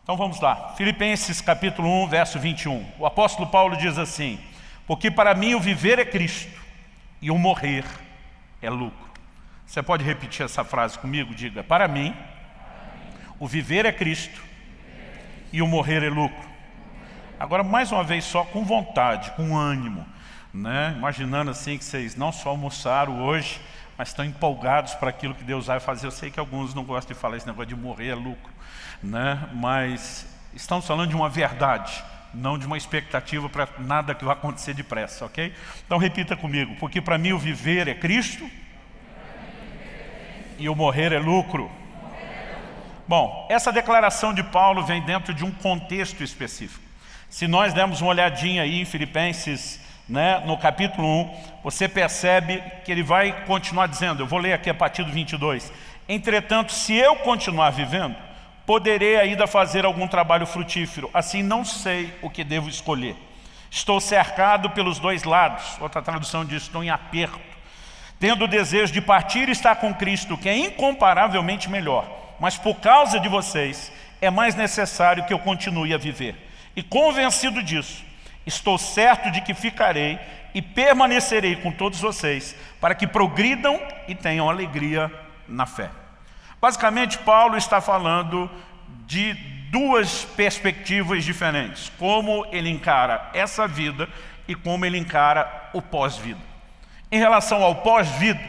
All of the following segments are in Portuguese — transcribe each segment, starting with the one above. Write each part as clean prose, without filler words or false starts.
Então vamos lá, Filipenses capítulo 1, verso 21. O apóstolo Paulo diz assim: porque para mim o viver é Cristo e o morrer é lucro. Você pode repetir essa frase comigo? Diga: para mim o viver é Cristo e o morrer é lucro. Agora mais uma vez só com vontade, com ânimo, né? Imaginando assim que vocês não só almoçaram hoje, mas estão empolgados para aquilo que Deus vai fazer. Eu sei que alguns não gostam de falar esse negócio de morrer é lucro, né? Mas estamos falando de uma verdade, não de uma expectativa para nada que vai acontecer depressa, ok? Então repita comigo: porque para mim o viver é Cristo e o morrer é lucro. Bom, essa declaração de Paulo vem dentro de um contexto específico. Se nós dermos uma olhadinha aí em Filipenses, né, no capítulo 1, você percebe que ele vai continuar dizendo, eu vou ler aqui a partir do 22. Entretanto, se eu continuar vivendo, poderei ainda fazer algum trabalho frutífero. Assim não sei o que devo escolher. Estou cercado pelos dois lados. Outra tradução diz: estou em aperto. Tendo o desejo de partir e estar com Cristo, que é incomparavelmente melhor. Mas por causa de vocês, é mais necessário que eu continue a viver. E convencido disso, estou certo de que ficarei e permanecerei com todos vocês, para que progridam e tenham alegria na fé. Basicamente, Paulo está falando de duas perspectivas diferentes. Como ele encara essa vida e como ele encara o pós-vida. Em relação ao pós-vida,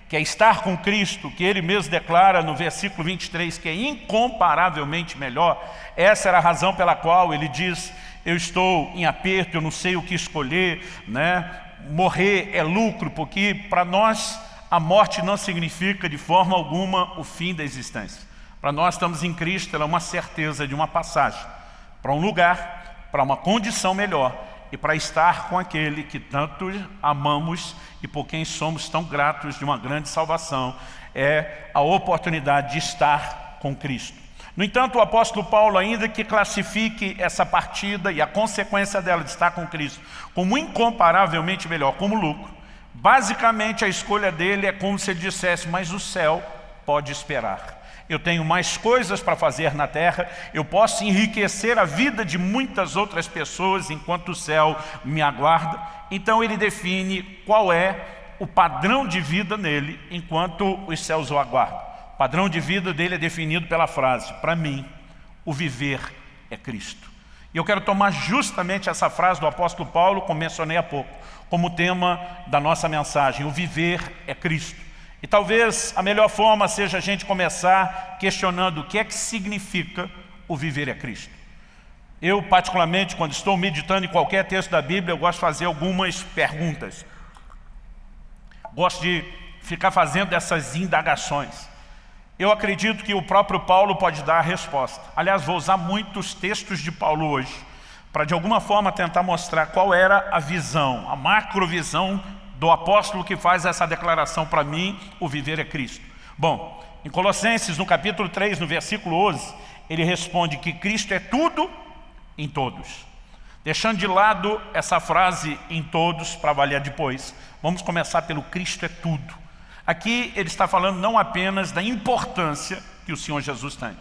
que é estar com Cristo, que ele mesmo declara no versículo 23, que é incomparavelmente melhor, essa era a razão pela qual ele diz: eu estou em aperto, eu não sei o que escolher, né? Morrer é lucro, porque para nós a morte não significa de forma alguma o fim da existência. Para nós estamos em Cristo, ela é uma certeza de uma passagem para um lugar, para uma condição melhor e para estar com aquele que tanto amamos e por quem somos tão gratos de uma grande salvação. É a oportunidade de estar com Cristo. No entanto, o apóstolo Paulo, ainda que classifique essa partida e a consequência dela de estar com Cristo como incomparavelmente melhor, como lucro, basicamente a escolha dele é como se ele dissesse: mas o céu pode esperar. Eu tenho mais coisas para fazer na terra, eu posso enriquecer a vida de muitas outras pessoas enquanto o céu me aguarda. Então ele define qual é o padrão de vida nele enquanto os céus o aguardam. O padrão de vida dele é definido pela frase: para mim, o viver é Cristo. E eu quero tomar justamente essa frase do apóstolo Paulo, como mencionei há pouco, como tema da nossa mensagem: o viver é Cristo. E talvez a melhor forma seja a gente começar questionando o que é que significa o viver é Cristo. Eu, particularmente, quando estou meditando em qualquer texto da Bíblia, eu gosto de fazer algumas perguntas. Gosto de ficar fazendo essas indagações. Eu acredito que o próprio Paulo pode dar a resposta. Aliás, vou usar muitos textos de Paulo hoje, para de alguma forma tentar mostrar qual era a visão, a macrovisão do apóstolo que faz essa declaração: para mim, o viver é Cristo. Bom, em Colossenses, no capítulo 3, no versículo 11, ele responde que Cristo é tudo em todos. Deixando de lado essa frase em todos para avaliar depois, vamos começar pelo Cristo é tudo. Aqui ele está falando não apenas da importância que o Senhor Jesus tem,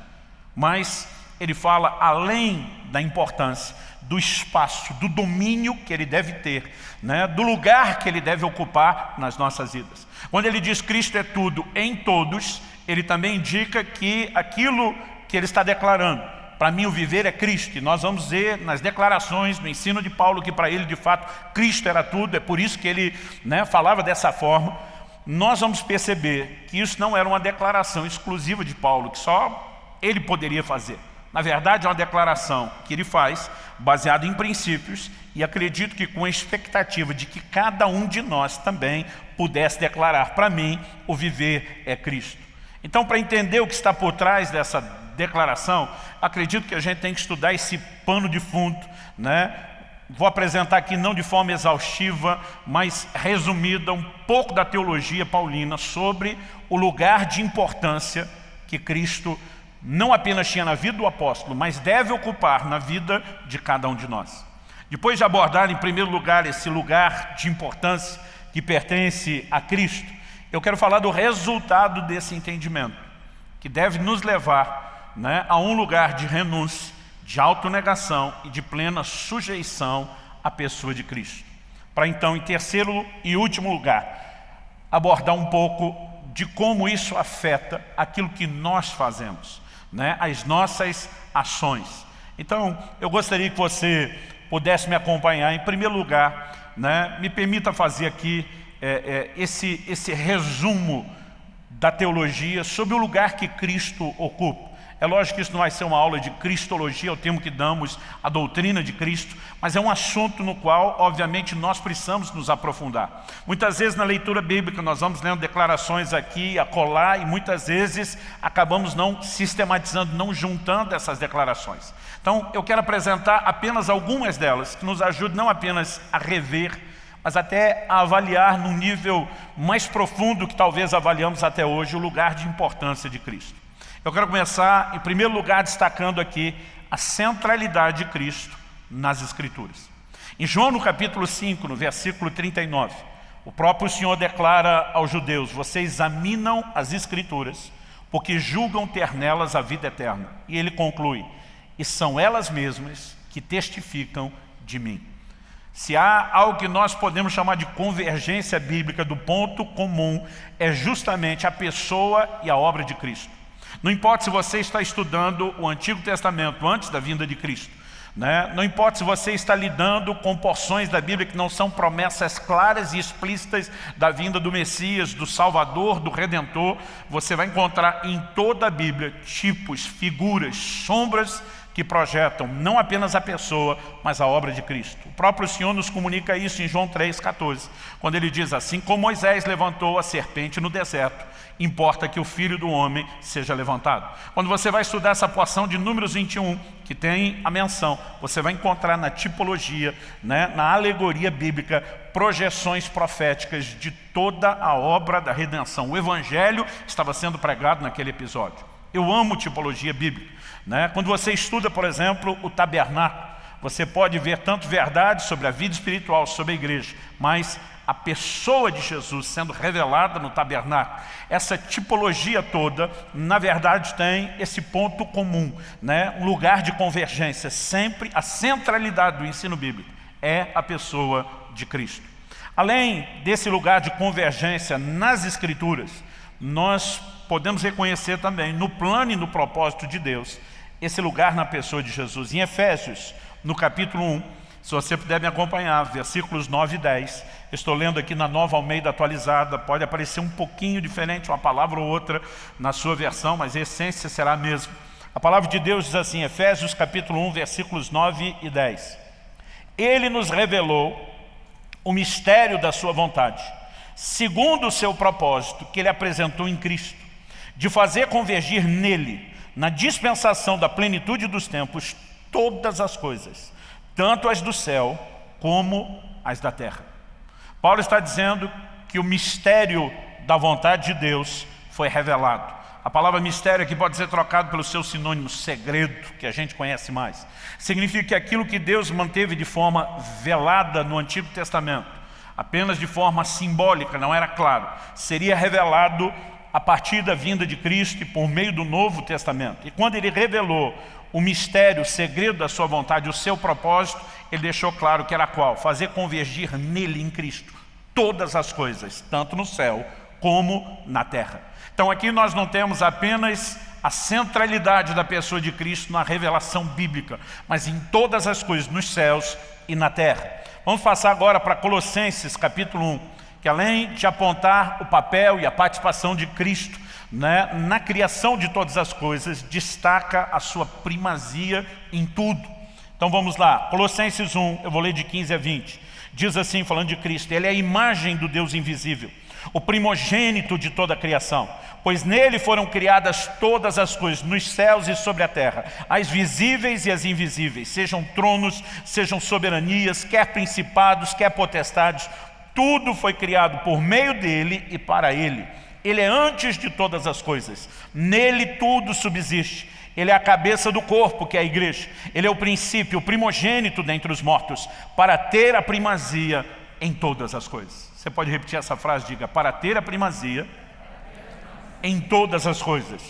mas ele fala além da importância, do espaço, do domínio que ele deve ter, né? Do lugar que ele deve ocupar nas nossas vidas. Quando ele diz Cristo é tudo em todos, ele também indica que aquilo que ele está declarando, para mim o viver é Cristo. E nós vamos ver nas declarações, no ensino de Paulo, que para ele de fato Cristo era tudo. É por isso que ele, né, falava dessa forma. Nós vamos perceber que isso não era uma declaração exclusiva de Paulo, que só ele poderia fazer. Na verdade, é uma declaração que ele faz baseada em princípios, e acredito que com a expectativa de que cada um de nós também pudesse declarar: para mim, o viver é Cristo. Então, para entender o que está por trás dessa declaração, acredito que a gente tem que estudar esse pano de fundo, né? Vou apresentar aqui não de forma exaustiva, mas resumida, um pouco da teologia paulina sobre o lugar de importância que Cristo não apenas tinha na vida do apóstolo, mas deve ocupar na vida de cada um de nós. Depois de abordar em primeiro lugar esse lugar de importância que pertence a Cristo, eu quero falar do resultado desse entendimento, que deve nos levar, né, a um lugar de renúncia de autonegação e de plena sujeição à pessoa de Cristo. Para então, em terceiro e último lugar, abordar um pouco de como isso afeta aquilo que nós fazemos, né? As nossas ações. Então, eu gostaria que você pudesse me acompanhar. Em primeiro lugar, né, me permita fazer aqui esse resumo da teologia sobre o lugar que Cristo ocupa. É lógico que isso não vai ser uma aula de cristologia, é o termo que damos à doutrina de Cristo, mas é um assunto no qual, obviamente, nós precisamos nos aprofundar. Muitas vezes na leitura bíblica nós vamos lendo declarações aqui e acolá, e muitas vezes acabamos não sistematizando, não juntando essas declarações. Então eu quero apresentar apenas algumas delas, que nos ajudam não apenas a rever, mas até a avaliar num nível mais profundo que talvez avaliamos até hoje, o lugar de importância de Cristo. Eu quero começar, em primeiro lugar, destacando aqui a centralidade de Cristo nas Escrituras. Em João, no capítulo 5, no versículo 39, o próprio Senhor declara aos judeus: vocês examinam as Escrituras, porque julgam ter nelas a vida eterna. E ele conclui: e são elas mesmas que testificam de mim. Se há algo que nós podemos chamar de convergência bíblica do ponto comum, é justamente a pessoa e a obra de Cristo. Não importa se você está estudando o Antigo Testamento antes da vinda de Cristo, né? Não importa se você está lidando com porções da Bíblia que não são promessas claras e explícitas da vinda do Messias, do Salvador, do Redentor, você vai encontrar em toda a Bíblia tipos, figuras, sombras que projetam não apenas a pessoa, mas a obra de Cristo. O próprio Senhor nos comunica isso em João 3,14, quando ele diz assim: como Moisés levantou a serpente no deserto, importa que o Filho do Homem seja levantado. Quando você vai estudar essa porção de Números 21, que tem a menção, você vai encontrar na tipologia, né, na alegoria bíblica, projeções proféticas de toda a obra da redenção. O Evangelho estava sendo pregado naquele episódio. Eu amo tipologia bíblica, né? Quando você estuda, por exemplo, o tabernáculo, você pode ver tanto verdade sobre a vida espiritual, sobre a igreja, mas a pessoa de Jesus sendo revelada no tabernáculo. Essa tipologia toda, na verdade, tem esse ponto comum, né? Um lugar de convergência. Sempre a centralidade do ensino bíblico é a pessoa de Cristo. Além desse lugar de convergência nas Escrituras, nós podemos reconhecer também no plano e no propósito de Deus esse lugar na pessoa de Jesus. Em Efésios, no capítulo 1, se você puder me acompanhar, versículos 9 e 10, estou lendo aqui na Nova Almeida atualizada, pode aparecer um pouquinho diferente, uma palavra ou outra na sua versão, mas a essência será a mesma. A palavra de Deus diz assim, Efésios capítulo 1, versículos 9 e 10. Ele nos revelou o mistério da sua vontade, segundo o seu propósito, que ele apresentou em Cristo, de fazer convergir nele, na dispensação da plenitude dos tempos, todas as coisas, tanto as do céu como as da terra. Paulo está dizendo que o mistério da vontade de Deus foi revelado. A palavra mistério aqui pode ser trocado pelo seu sinônimo segredo, que a gente conhece mais. Significa que aquilo que Deus manteve de forma velada no Antigo Testamento, apenas de forma simbólica, não era claro, seria revelado a partir da vinda de Cristo e por meio do Novo Testamento. E quando ele revelou o mistério, o segredo da sua vontade, o seu propósito, ele deixou claro que era qual? Fazer convergir nele, em Cristo, todas as coisas, tanto no céu como na terra. Então aqui nós não temos apenas a centralidade da pessoa de Cristo na revelação bíblica, mas em todas as coisas, nos céus e na terra. Vamos passar agora para Colossenses capítulo 1, que além de apontar o papel e a participação de Cristo, né, na criação de todas as coisas, destaca a sua primazia em tudo. Então vamos lá, Colossenses 1, eu vou ler de 15 a 20. Diz assim, falando de Cristo: ele é a imagem do Deus invisível, o primogênito de toda a criação, pois nele foram criadas todas as coisas, nos céus e sobre a terra, as visíveis e as invisíveis, sejam tronos, sejam soberanias, quer principados, quer potestades, tudo foi criado por meio dele e para ele. Ele é antes de todas as coisas, nele tudo subsiste. Ele é a cabeça do corpo, que é a igreja. Ele é o princípio, o primogênito dentre os mortos, para ter a primazia em todas as coisas. Você pode repetir essa frase? Diga: para ter a primazia em todas as coisas.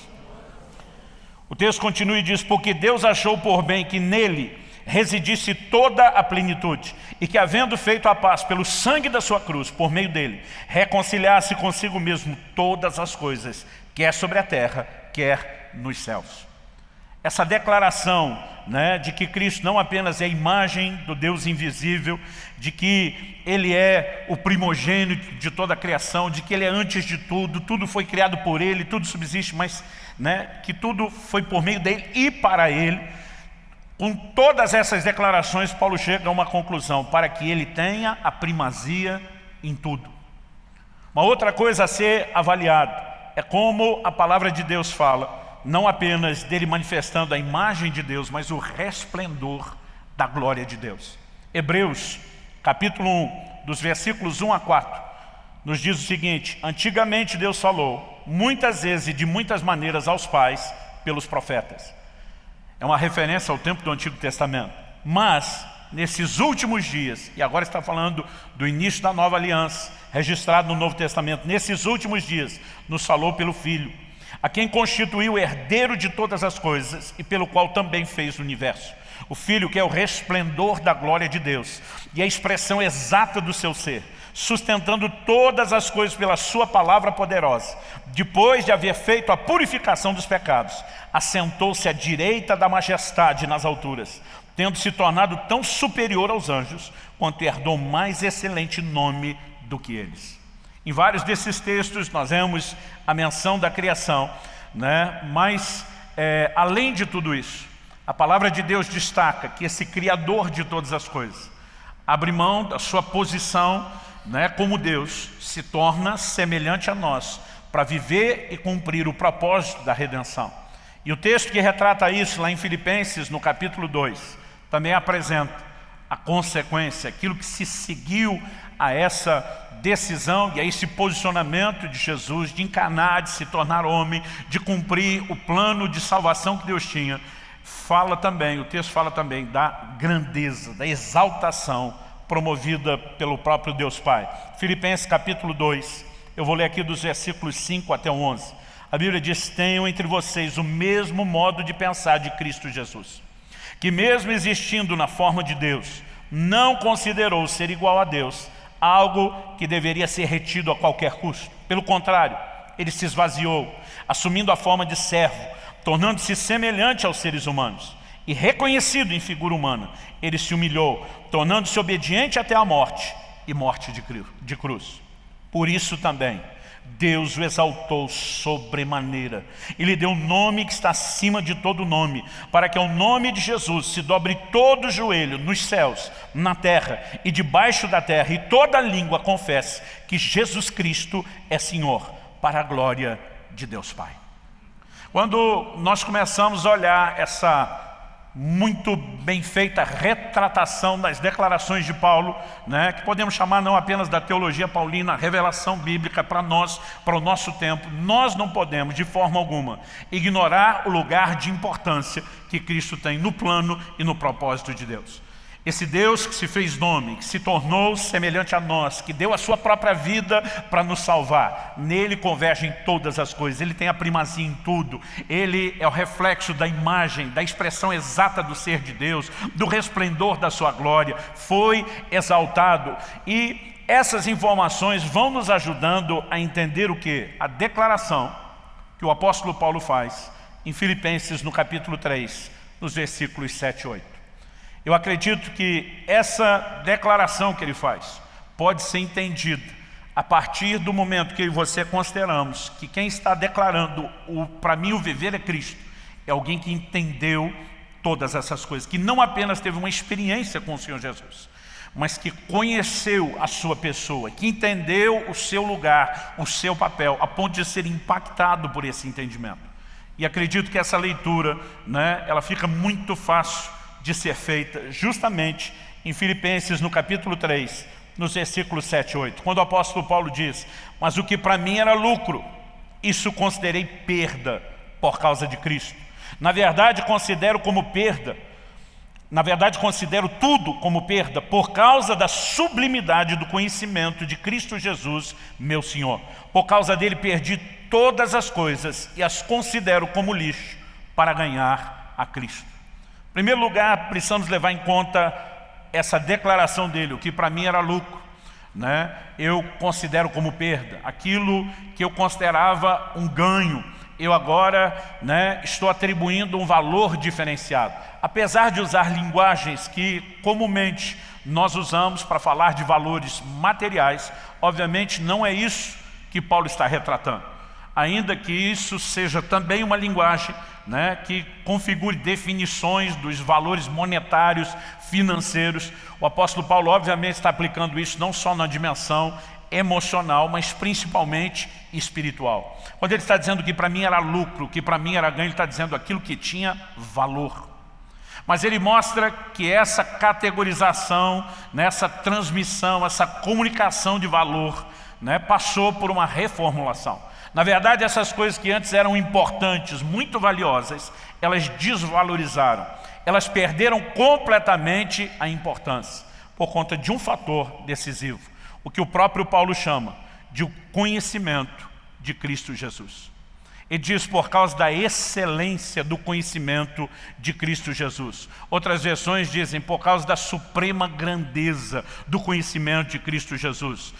O texto continua e diz: porque Deus achou por bem que nele residisse toda a plenitude, e que, havendo feito a paz pelo sangue da sua cruz, por meio dele, reconciliasse consigo mesmo todas as coisas, quer sobre a terra, quer nos céus. Essa declaração, de que Cristo não apenas é a imagem do Deus invisível, de que Ele é o primogênito de toda a criação, de que Ele é antes de tudo, tudo foi criado por Ele, tudo subsiste, mas que tudo foi por meio dEle e para Ele. Com todas essas declarações, Paulo chega a uma conclusão: para que Ele tenha a primazia em tudo. Uma outra coisa a ser avaliada é como a palavra de Deus fala, não apenas dele manifestando a imagem de Deus, mas o resplendor da glória de Deus. Hebreus, capítulo 1, dos versículos 1 a 4, nos diz o seguinte: antigamente Deus falou muitas vezes e de muitas maneiras aos pais pelos profetas. É uma referência ao tempo do Antigo Testamento. Mas, nesses últimos dias, e agora está falando do início da nova aliança, registrado no Novo Testamento, nesses últimos dias, nos falou pelo Filho, a quem constituiu o herdeiro de todas as coisas e pelo qual também fez o universo. O Filho, que é o resplendor da glória de Deus e a expressão exata do seu ser, sustentando todas as coisas pela sua palavra poderosa. Depois de haver feito a purificação dos pecados, assentou-se à direita da majestade nas alturas, tendo se tornado tão superior aos anjos, quanto herdou mais excelente nome do que eles. Em vários desses textos nós vemos a menção da criação, mas além de tudo isso, a palavra de Deus destaca que esse Criador de todas as coisas abre mão da sua posição como Deus, se torna semelhante a nós para viver e cumprir o propósito da redenção. E o texto que retrata isso lá em Filipenses, no capítulo 2, também apresenta a consequência, aquilo que se seguiu a essa decisão e a esse posicionamento de Jesus de encarnar, de se tornar homem, de cumprir o plano de salvação que Deus tinha. O texto fala também da grandeza, da exaltação promovida pelo próprio Deus Pai. Filipenses capítulo 2, eu vou ler aqui dos versículos 5 até 11. A Bíblia diz: tenham entre vocês o mesmo modo de pensar de Cristo Jesus, que mesmo existindo na forma de Deus, não considerou ser igual a Deus algo que deveria ser retido a qualquer custo. Pelo contrário, ele se esvaziou, assumindo a forma de servo, tornando-se semelhante aos seres humanos. E reconhecido em figura humana, ele se humilhou, tornando-se obediente até a morte, e morte de cruz. Por isso também Deus o exaltou sobremaneira e lhe deu um nome que está acima de todo nome, para que ao nome de Jesus se dobre todo o joelho nos céus, na terra e debaixo da terra, e toda língua confesse que Jesus Cristo é Senhor, para a glória de Deus Pai. Quando nós começamos a olhar essa muito bem feita retratação das declarações de Paulo, que podemos chamar não apenas da teologia paulina, revelação bíblica para nós, para o nosso tempo, nós não podemos de forma alguma ignorar o lugar de importância que Cristo tem no plano e no propósito de Deus. Esse Deus que se fez nome, que se tornou semelhante a nós, que deu a sua própria vida para nos salvar. Nele convergem todas as coisas, Ele tem a primazia em tudo. Ele é o reflexo da imagem, da expressão exata do ser de Deus, do resplendor da sua glória. Foi exaltado. E essas informações vão nos ajudando a entender o quê? A declaração que o apóstolo Paulo faz em Filipenses no capítulo 3, nos versículos 7 e 8. Eu acredito que essa declaração que ele faz pode ser entendida a partir do momento que eu e você consideramos que quem está declarando para mim o viver é Cristo, é alguém que entendeu todas essas coisas, que não apenas teve uma experiência com o Senhor Jesus, mas que conheceu a sua pessoa, que entendeu o seu lugar, o seu papel, a ponto de ser impactado por esse entendimento. E acredito que essa leitura, ela fica muito fácil de ser feita justamente em Filipenses no capítulo 3, nos versículos 7 e 8, quando o apóstolo Paulo diz: mas o que para mim era lucro, isso considerei perda por causa de Cristo. Na verdade considero tudo como perda por causa da sublimidade do conhecimento de Cristo Jesus, meu Senhor. Por causa dele perdi todas as coisas e as considero como lixo para ganhar a Cristo. Em primeiro lugar, precisamos levar em conta essa declaração dele: o que para mim era lucro, eu considero como perda. Aquilo que eu considerava um ganho, eu agora estou atribuindo um valor diferenciado. Apesar de usar linguagens que comumente nós usamos para falar de valores materiais, obviamente não é isso que Paulo está retratando. Ainda que isso seja também uma linguagem que configure definições dos valores monetários, financeiros, o apóstolo Paulo obviamente está aplicando isso não só na dimensão emocional, mas principalmente espiritual. Quando ele está dizendo que para mim era lucro, que para mim era ganho, ele está dizendo aquilo que tinha valor. Mas ele mostra que essa categorização, essa transmissão, essa comunicação de valor passou por uma reformulação. Na verdade, essas coisas que antes eram importantes, muito valiosas, elas desvalorizaram. Elas perderam completamente a importância por conta de um fator decisivo, o que o próprio Paulo chama de o conhecimento de Cristo Jesus. Ele diz por causa da excelência do conhecimento de Cristo Jesus. Outras versões dizem por causa da suprema grandeza do conhecimento de Cristo Jesus.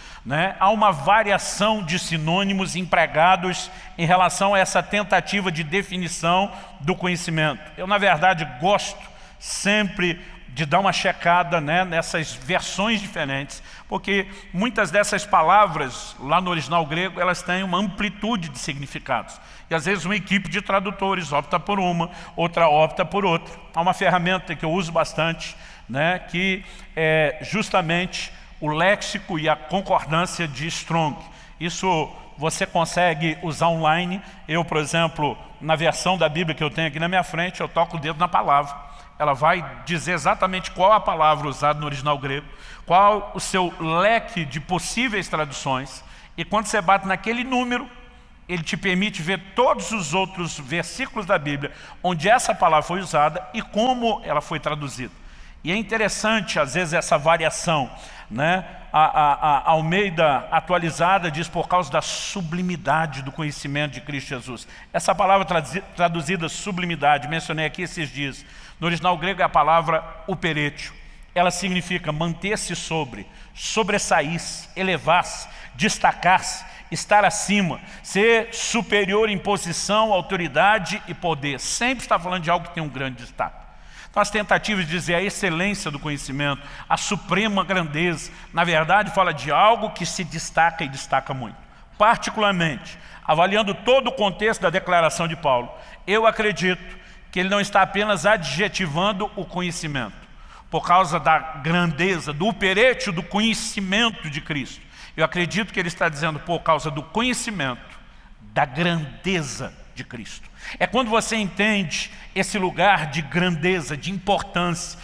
Há uma variação de sinônimos empregados em relação a essa tentativa de definição do conhecimento. Eu, na verdade, gosto sempre de dar uma checada nessas versões diferentes, porque muitas dessas palavras, lá no original grego, elas têm uma amplitude de significados. E às vezes uma equipe de tradutores opta por uma, outra opta por outra. Há uma ferramenta que eu uso bastante, que é justamente o léxico e a concordância de Strong. Isso você consegue usar online. Eu, por exemplo, na versão da Bíblia que eu tenho aqui na minha frente, eu toco o dedo na palavra. Ela vai dizer exatamente qual a palavra usada no original grego, qual o seu leque de possíveis traduções, e quando você bate naquele número, ele te permite ver todos os outros versículos da Bíblia onde essa palavra foi usada e como ela foi traduzida. E é interessante, às vezes, essa variação. A Almeida atualizada diz por causa da sublimidade do conhecimento de Cristo Jesus. Essa palavra traduzida sublimidade, mencionei aqui esses dias. No original grego é a palavra uperetio. Ela significa manter-se sobre, sobressair-se, elevar-se, destacar-se, estar acima, ser superior em posição, autoridade e poder. Sempre está falando de algo que tem um grande destaque. Então as tentativas de dizer a excelência do conhecimento, a suprema grandeza, na verdade fala de algo que se destaca e destaca muito. Particularmente, avaliando todo o contexto da declaração de Paulo, eu acredito que ele não está apenas adjetivando o conhecimento, por causa da grandeza, do uperetio do conhecimento de Cristo. Eu acredito que ele está dizendo por causa do conhecimento, da grandeza de Cristo. É quando você entende esse lugar de grandeza, de importância,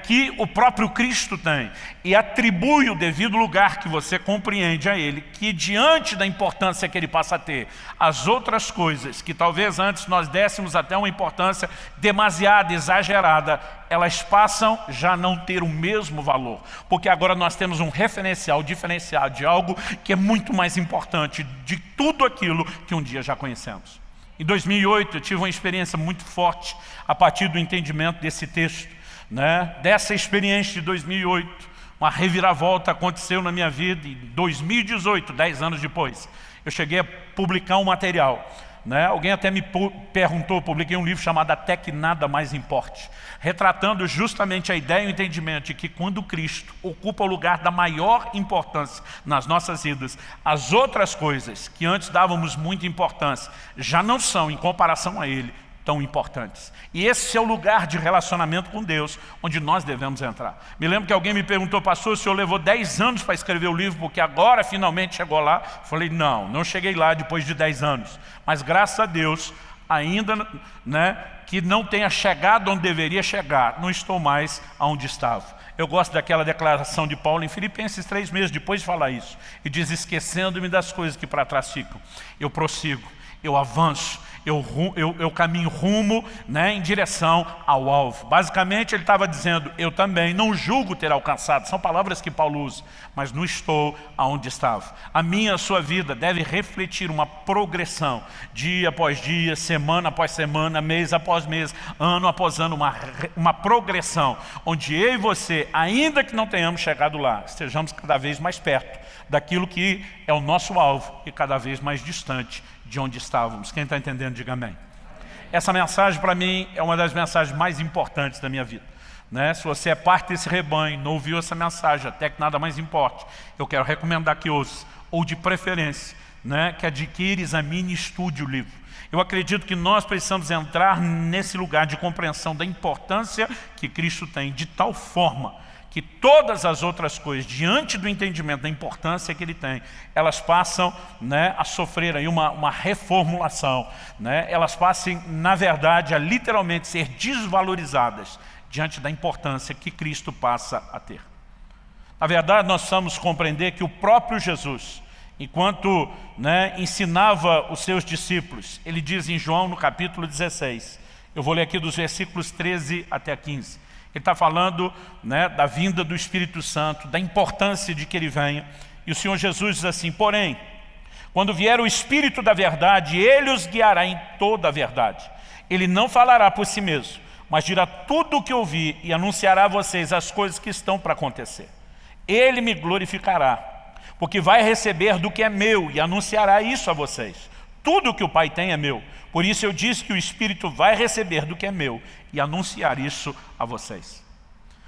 que o próprio Cristo tem, e atribui o devido lugar que você compreende a Ele, que diante da importância que Ele passa a ter, as outras coisas que talvez antes nós dessemos até uma importância demasiada, exagerada, elas passam já a não ter o mesmo valor, porque agora nós temos um referencial diferenciado de algo que é muito mais importante de tudo aquilo que um dia já conhecemos. Em 2008 eu tive uma experiência muito forte a partir do entendimento desse texto. Dessa experiência de 2008, uma reviravolta aconteceu na minha vida em 2018, 10 anos depois. Eu cheguei a publicar um material. Alguém até me perguntou, publiquei um livro chamado Até que Nada Mais Importe, retratando justamente a ideia e o entendimento de que quando Cristo ocupa o lugar da maior importância nas nossas vidas, as outras coisas que antes dávamos muita importância já não são, em comparação a Ele, tão importantes. E esse é o lugar de relacionamento com Deus onde nós devemos entrar. Me lembro que alguém me perguntou: pastor, o senhor levou 10 anos para escrever o livro porque agora finalmente chegou lá? Falei, não cheguei lá depois de 10 anos, mas graças a Deus ainda que não tenha chegado onde deveria chegar, não estou mais onde estava. Eu gosto daquela declaração de Paulo em Filipenses 3 meses depois de falar isso, e diz: esquecendo-me das coisas que para trás ficam, eu prossigo, eu avanço, eu caminho rumo, né, em direção ao alvo. Basicamente ele estava dizendo, eu também não julgo ter alcançado, são palavras que Paulo usa, mas não estou aonde estava. A minha, a sua vida deve refletir uma progressão, dia após dia, semana após semana, mês após mês, ano após ano, uma progressão, onde eu e você, ainda que não tenhamos chegado lá, estejamos cada vez mais perto daquilo que é o nosso alvo e cada vez mais distante de onde estávamos. Quem está entendendo, diga amém. Essa mensagem para mim é uma das mensagens mais importantes da minha vida, né? Se você é parte desse rebanho, não ouviu essa mensagem, até que nada mais importe, eu quero recomendar que ouça, ou de preferência, né, que adquire, examine e estude o livro. Eu acredito que nós precisamos entrar nesse lugar de compreensão da importância que Cristo tem, de tal forma que todas as outras coisas, diante do entendimento da importância que ele tem, elas passam, né, a sofrer aí uma reformulação, né? Elas passem, na verdade, a literalmente ser desvalorizadas diante da importância que Cristo passa a ter. Na verdade, nós precisamos compreender que o próprio Jesus, enquanto, né, ensinava os seus discípulos, ele diz em João no capítulo 16, eu vou ler aqui dos versículos 13 até 15, ele está falando, né, da vinda do Espírito Santo, da importância de que ele venha. E o Senhor Jesus diz assim, porém, quando vier o Espírito da verdade, ele os guiará em toda a verdade. Ele não falará por si mesmo, mas dirá tudo o que ouvir e anunciará a vocês as coisas que estão para acontecer. Ele me glorificará, porque vai receber do que é meu e anunciará isso a vocês. Tudo o que o Pai tem é meu. Por isso eu disse que o Espírito vai receber do que é meu e anunciar isso a vocês.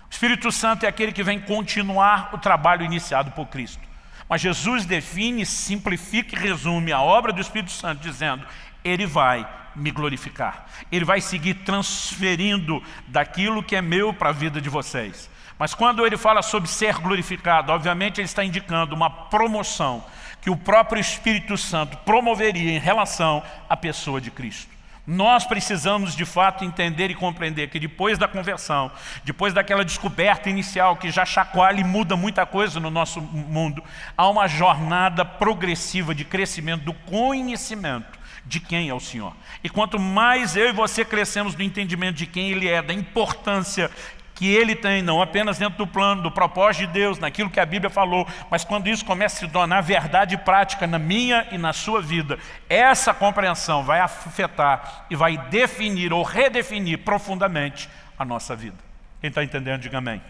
O Espírito Santo é aquele que vem continuar o trabalho iniciado por Cristo. Mas Jesus define, simplifica e resume a obra do Espírito Santo dizendo, ele vai me glorificar. Ele vai seguir transferindo daquilo que é meu para a vida de vocês. Mas quando ele fala sobre ser glorificado, obviamente ele está indicando uma promoção que o próprio Espírito Santo promoveria em relação à pessoa de Cristo. Nós precisamos de fato entender e compreender que depois da conversão, depois daquela descoberta inicial que já chacoalha e muda muita coisa no nosso mundo, há uma jornada progressiva de crescimento do conhecimento de quem é o Senhor. E quanto mais eu e você crescemos no entendimento de quem Ele é, da importância que Ele tem, não apenas dentro do plano, do propósito de Deus, naquilo que a Bíblia falou, mas quando isso começa a se tornar verdade prática na minha e na sua vida, essa compreensão vai afetar e vai definir ou redefinir profundamente a nossa vida. Quem está entendendo, diga amém.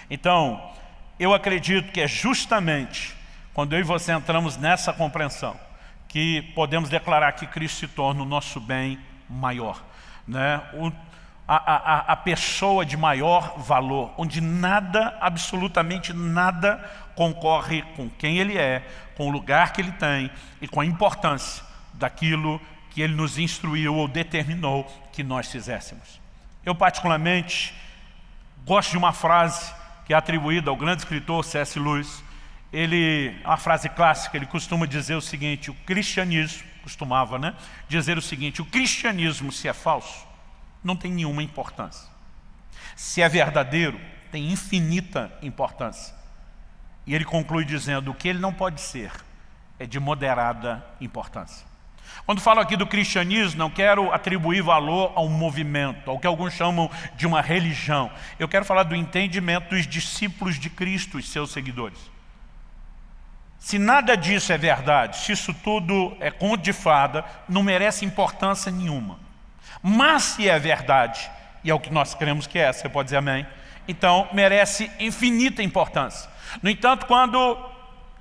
Então, eu acredito que é justamente quando eu e você entramos nessa compreensão que podemos declarar que Cristo se torna o nosso bem maior, né? A pessoa de maior valor, onde nada, absolutamente nada, concorre com quem Ele é, com o lugar que Ele tem e com a importância daquilo que Ele nos instruiu ou determinou que nós fizéssemos. Eu particularmente gosto de uma frase que é atribuída ao grande escritor C.S. Lewis. Ele, uma frase clássica, ele costuma dizer o seguinte, o cristianismo, costumava, né, dizer o seguinte, o cristianismo, se é falso, não tem nenhuma importância. Se é verdadeiro, tem infinita importância. E ele conclui dizendo, o que ele não pode ser é de moderada importância. Quando falo aqui do cristianismo, não quero atribuir valor a um movimento, ao que alguns chamam de uma religião. Eu quero falar do entendimento dos discípulos de Cristo e seus seguidores. Se nada disso é verdade, se isso tudo é conto de fada, não merece importância nenhuma. Mas se é verdade, e é o que nós cremos que é, você pode dizer amém, então merece infinita importância. No entanto,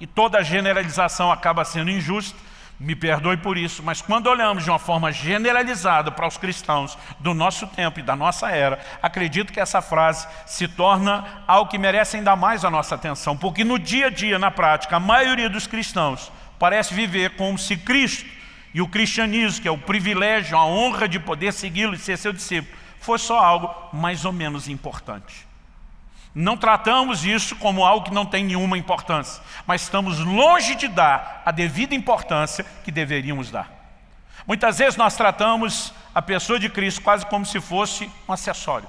e toda generalização acaba sendo injusta, me perdoe por isso, mas quando olhamos de uma forma generalizada para os cristãos do nosso tempo e da nossa era, acredito que essa frase se torna algo que merece ainda mais a nossa atenção, porque no dia a dia, na prática, a maioria dos cristãos parece viver como se Cristo e o cristianismo, que é o privilégio, a honra de poder segui-lo e ser seu discípulo, fosse só algo mais ou menos importante. Não tratamos isso como algo que não tem nenhuma importância, mas estamos longe de dar a devida importância que deveríamos dar. Muitas vezes nós tratamos a pessoa de Cristo quase como se fosse um acessório,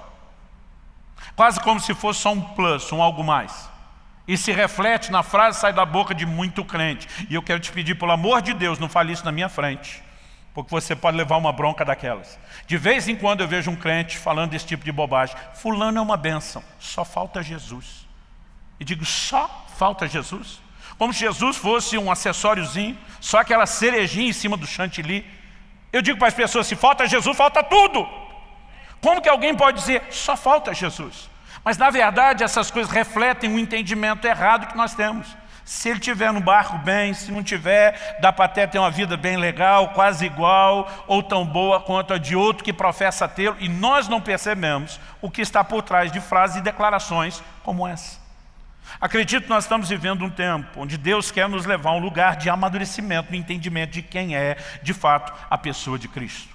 quase como se fosse só um plus, um algo mais. E se reflete na frase que sai da boca de muito crente. E eu quero te pedir, pelo amor de Deus, não fale isso na minha frente. porque você pode levar uma bronca daquelas. De vez em quando eu vejo um crente falando desse tipo de bobagem. Fulano é uma bênção, só falta Jesus. E digo, só falta Jesus? Como se Jesus fosse um acessóriozinho, só aquela cerejinha em cima do chantilly. Eu digo para as pessoas, se falta Jesus, falta tudo. Como que alguém pode dizer, só falta Jesus? Mas na verdade essas coisas refletem um entendimento errado que nós temos. Se ele estiver no barco bem, se não tiver, dá para até ter uma vida bem legal, quase igual, ou tão boa quanto a de outro que professa tê-lo, e nós não percebemos o que está por trás de frases e declarações como essa. Acredito que nós estamos vivendo um tempo onde Deus quer nos levar a um lugar de amadurecimento, no entendimento de quem é, de fato, a pessoa de Cristo.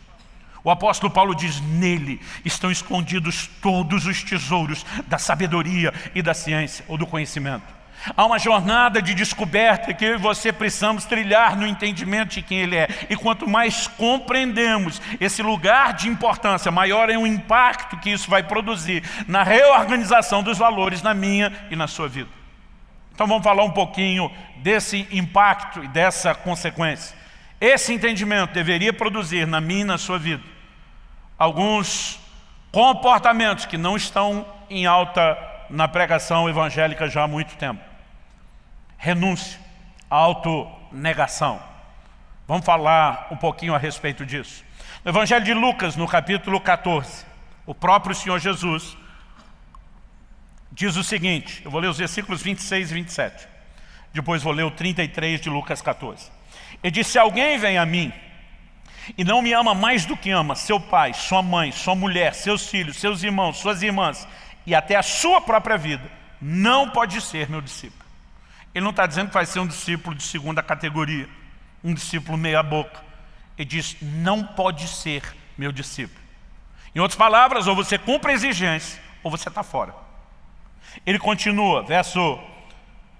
O apóstolo Paulo diz, nele estão escondidos todos os tesouros da sabedoria e da ciência, ou do conhecimento. Há uma jornada de descoberta que eu e você precisamos trilhar no entendimento de quem Ele é. E quanto mais compreendemos esse lugar de importância, maior é o impacto que isso vai produzir na reorganização dos valores na minha e na sua vida. Então vamos falar um pouquinho desse impacto e dessa consequência. Esse entendimento deveria produzir na minha e na sua vida alguns comportamentos que não estão em alta na pregação evangélica já há muito tempo. Renúncia, autonegação. Vamos falar um pouquinho a respeito disso. No Evangelho de Lucas, no capítulo 14, o próprio Senhor Jesus diz o seguinte, eu vou ler os versículos 26 e 27. Depois vou ler o 33 de Lucas 14. Ele diz, se alguém vem a mim e não me ama mais do que ama seu pai, sua mãe, sua mulher, seus filhos, seus irmãos, suas irmãs e até a sua própria vida, não pode ser meu discípulo. Ele não está dizendo que vai ser um discípulo de segunda categoria, um discípulo meia boca. Ele diz, não pode ser meu discípulo. Em outras palavras, ou você cumpre a exigência, ou você está fora. Ele continua, verso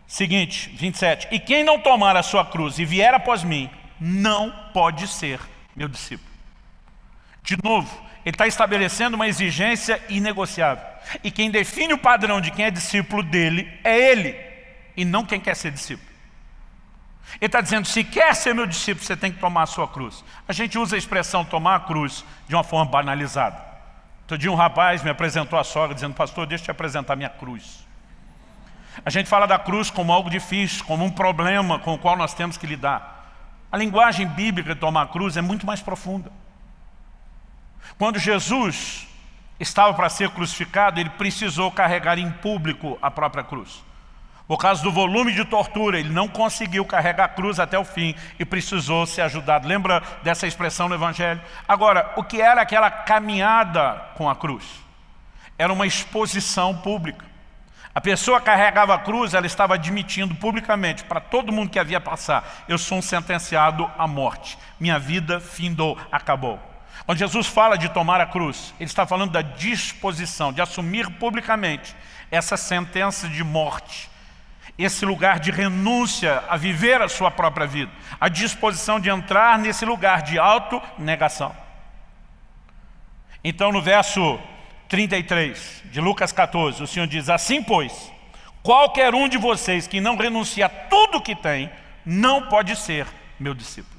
seguinte, 27. E quem não tomar a sua cruz e vier após mim, não pode ser meu discípulo. De novo, ele está estabelecendo uma exigência inegociável. E quem define o padrão de quem é discípulo dele é ele, e não quem quer ser discípulo. Ele está dizendo, se quer ser meu discípulo, você tem que tomar a sua cruz. A gente usa a expressão tomar a cruz de uma forma banalizada. Outro dia um rapaz me apresentou a sogra dizendo, pastor, deixa eu te apresentar minha cruz. A gente fala da cruz como algo difícil, como um problema com o qual nós temos que lidar. A linguagem bíblica de tomar a cruz é muito mais profunda. Quando Jesus estava para ser crucificado, ele precisou carregar em público a própria cruz. Por causa do volume de tortura, ele não conseguiu carregar a cruz até o fim e precisou ser ajudado. Lembra dessa expressão no Evangelho? Agora, o que era aquela caminhada com a cruz? Era uma exposição pública. A pessoa carregava a cruz, ela estava admitindo publicamente para todo mundo que havia passar, eu sou um sentenciado à morte, minha vida findou, acabou. Quando Jesus fala de tomar a cruz, ele está falando da disposição, de assumir publicamente essa sentença de morte, esse lugar de renúncia a viver a sua própria vida, a disposição de entrar nesse lugar de autonegação. Então no verso 33 de Lucas 14, o Senhor diz, assim pois, qualquer um de vocês que não renuncia a tudo que tem, não pode ser meu discípulo.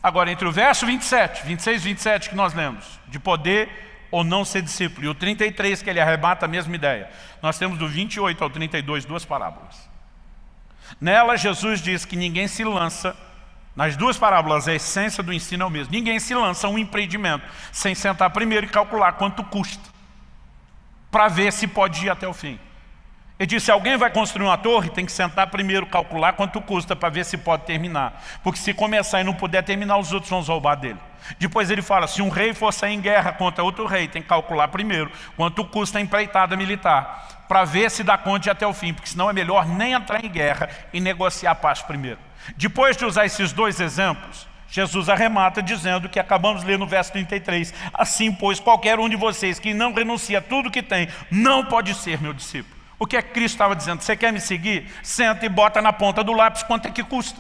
Agora entre o verso 27, 26 e 27 que nós lemos, de poder ou não ser discípulo, e o 33 que ele arrebata a mesma ideia, nós temos do 28 ao 32 duas parábolas. Nela Jesus diz que ninguém se lança, nas duas parábolas a essência do ensino é o mesmo, ninguém se lança a um empreendimento sem sentar primeiro e calcular quanto custa, para ver se pode ir até o fim. Ele disse, se alguém vai construir uma torre, tem que sentar primeiro, calcular quanto custa para ver se pode terminar. Porque se começar e não puder terminar, os outros vão roubar dele. Depois ele fala, se um rei for sair em guerra contra outro rei, tem que calcular primeiro quanto custa a empreitada militar, para ver se dá conta de ir até o fim, porque senão é melhor nem entrar em guerra e negociar a paz primeiro. Depois de usar esses dois exemplos, Jesus arremata dizendo que acabamos de ler no verso 33, assim pois qualquer um de vocês que não renuncia a tudo que tem, não pode ser meu discípulo. O que é que Cristo estava dizendo? Você quer me seguir? Senta e bota na ponta do lápis quanto é que custa.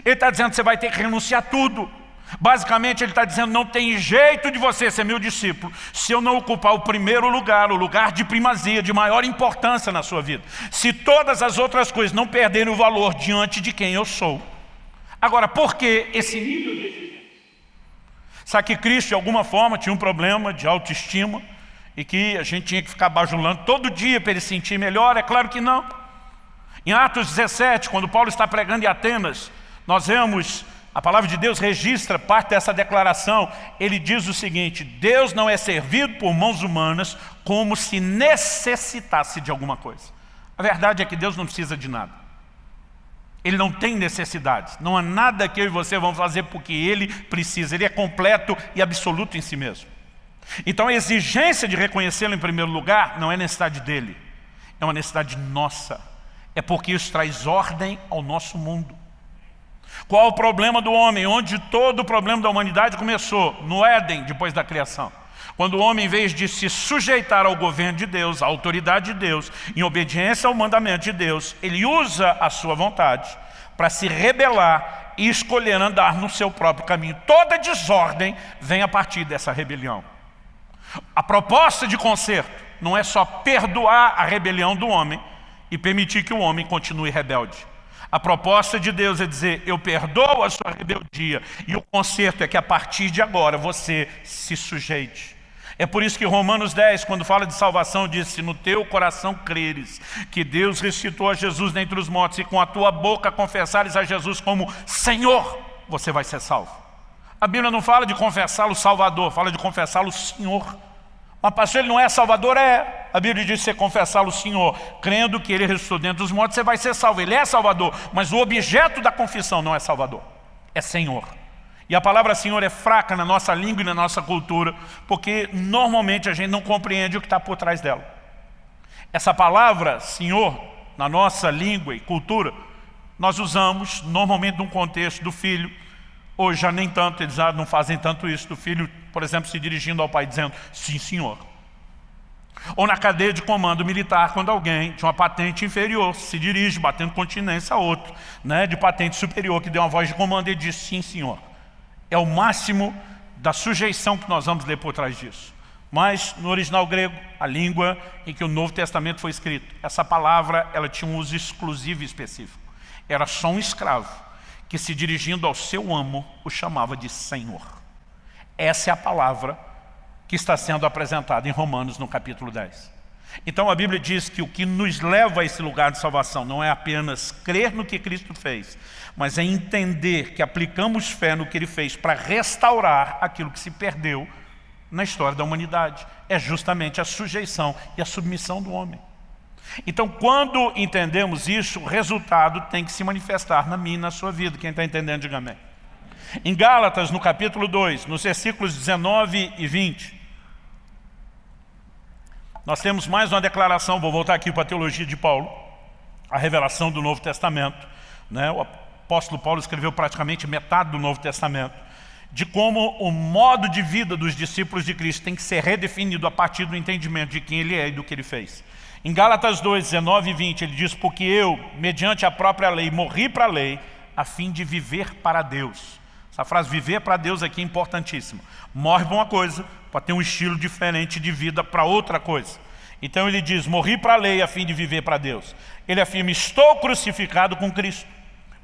Ele está dizendo que você vai ter que renunciar a tudo. Basicamente ele está dizendo, não tem jeito de você ser meu discípulo se eu não ocupar o primeiro lugar, o lugar de primazia, de maior importância na sua vida. Se todas as outras coisas não perderem o valor diante de quem eu sou, Agora, por que esse nível de exigência? Sabe que Cristo, de alguma forma, tinha um problema de autoestima e que a gente tinha que ficar bajulando todo dia para ele se sentir melhor? É claro que não. Em Atos 17, quando Paulo está pregando em Atenas, nós vemos, a palavra de Deus registra parte dessa declaração. Ele diz o seguinte: Deus não é servido por mãos humanas como se necessitasse de alguma coisa. A verdade é que Deus não precisa de nada. Ele não tem necessidades. Não há nada que eu e você vamos fazer porque Ele precisa. Ele é completo e absoluto em si mesmo. Então a exigência de reconhecê-lo em primeiro lugar não é necessidade dele. É uma necessidade nossa. É porque isso traz ordem ao nosso mundo. Qual o problema do homem? Onde todo o problema da humanidade começou? No Éden, depois da criação. Quando o homem, em vez de se sujeitar ao governo de Deus, à autoridade de Deus, em obediência ao mandamento de Deus, ele usa a sua vontade para se rebelar e escolher andar no seu próprio caminho. Toda desordem vem a partir dessa rebelião. A proposta de conserto não é só perdoar a rebelião do homem e permitir que o homem continue rebelde. A proposta de Deus é dizer: eu perdoo a sua rebeldia, e o conserto é que a partir de agora você se sujeite. É por isso que Romanos 10, quando fala de salvação, diz: se no teu coração creres que Deus ressuscitou a Jesus dentre os mortos e com a tua boca confessares a Jesus como Senhor, você vai ser salvo. A Bíblia não fala de confessá-lo Salvador, fala de confessá-lo Senhor. Mas pastor, ele não é Salvador? É. A Bíblia diz que você confessá-lo Senhor, crendo que Ele ressuscitou dentre os mortos, você vai ser salvo. Ele é Salvador, mas o objeto da confissão não é Salvador, é Senhor. E a palavra Senhor é fraca na nossa língua e na nossa cultura, porque normalmente a gente não compreende o que está por trás dela. Essa palavra Senhor, na nossa língua e cultura, nós usamos normalmente num contexto do filho. Hoje já nem tanto, eles já não fazem tanto isso, do filho, por exemplo, se dirigindo ao pai dizendo: sim, senhor. Ou na cadeia de comando militar, quando alguém de uma patente inferior se dirige, batendo continência a outro, de patente superior, que deu uma voz de comando, e diz: sim, senhor. É o máximo da sujeição que nós vamos ler por trás disso. Mas no original grego, a língua em que o Novo Testamento foi escrito, essa palavra ela tinha um uso exclusivo e específico. Era só um escravo que, se dirigindo ao seu amo, o chamava de Senhor. Essa é a palavra que está sendo apresentada em Romanos no capítulo 10. Então a Bíblia diz que o que nos leva a esse lugar de salvação não é apenas crer no que Cristo fez, mas é entender que aplicamos fé no que Ele fez para restaurar aquilo que se perdeu na história da humanidade. É justamente a sujeição e a submissão do homem. Então, quando entendemos isso, o resultado tem que se manifestar na minha e na sua vida. Quem está entendendo, diga amém. Em Gálatas, no capítulo 2, nos versículos 19 e 20, nós temos mais uma declaração. Vou voltar aqui para a teologia de Paulo, a revelação do Novo Testamento. O apóstolo Paulo escreveu praticamente metade do Novo Testamento, de como o modo de vida dos discípulos de Cristo tem que ser redefinido a partir do entendimento de quem Ele é e do que Ele fez. Em Gálatas 2, 19 e 20, ele diz: porque eu, mediante a própria lei, morri para a lei, a fim de viver para Deus. Essa frase viver para Deus aqui é importantíssima. Morre para uma coisa, para ter um estilo diferente de vida para outra coisa. Então ele diz: morri para a lei a fim de viver para Deus. Ele afirma: estou crucificado com Cristo.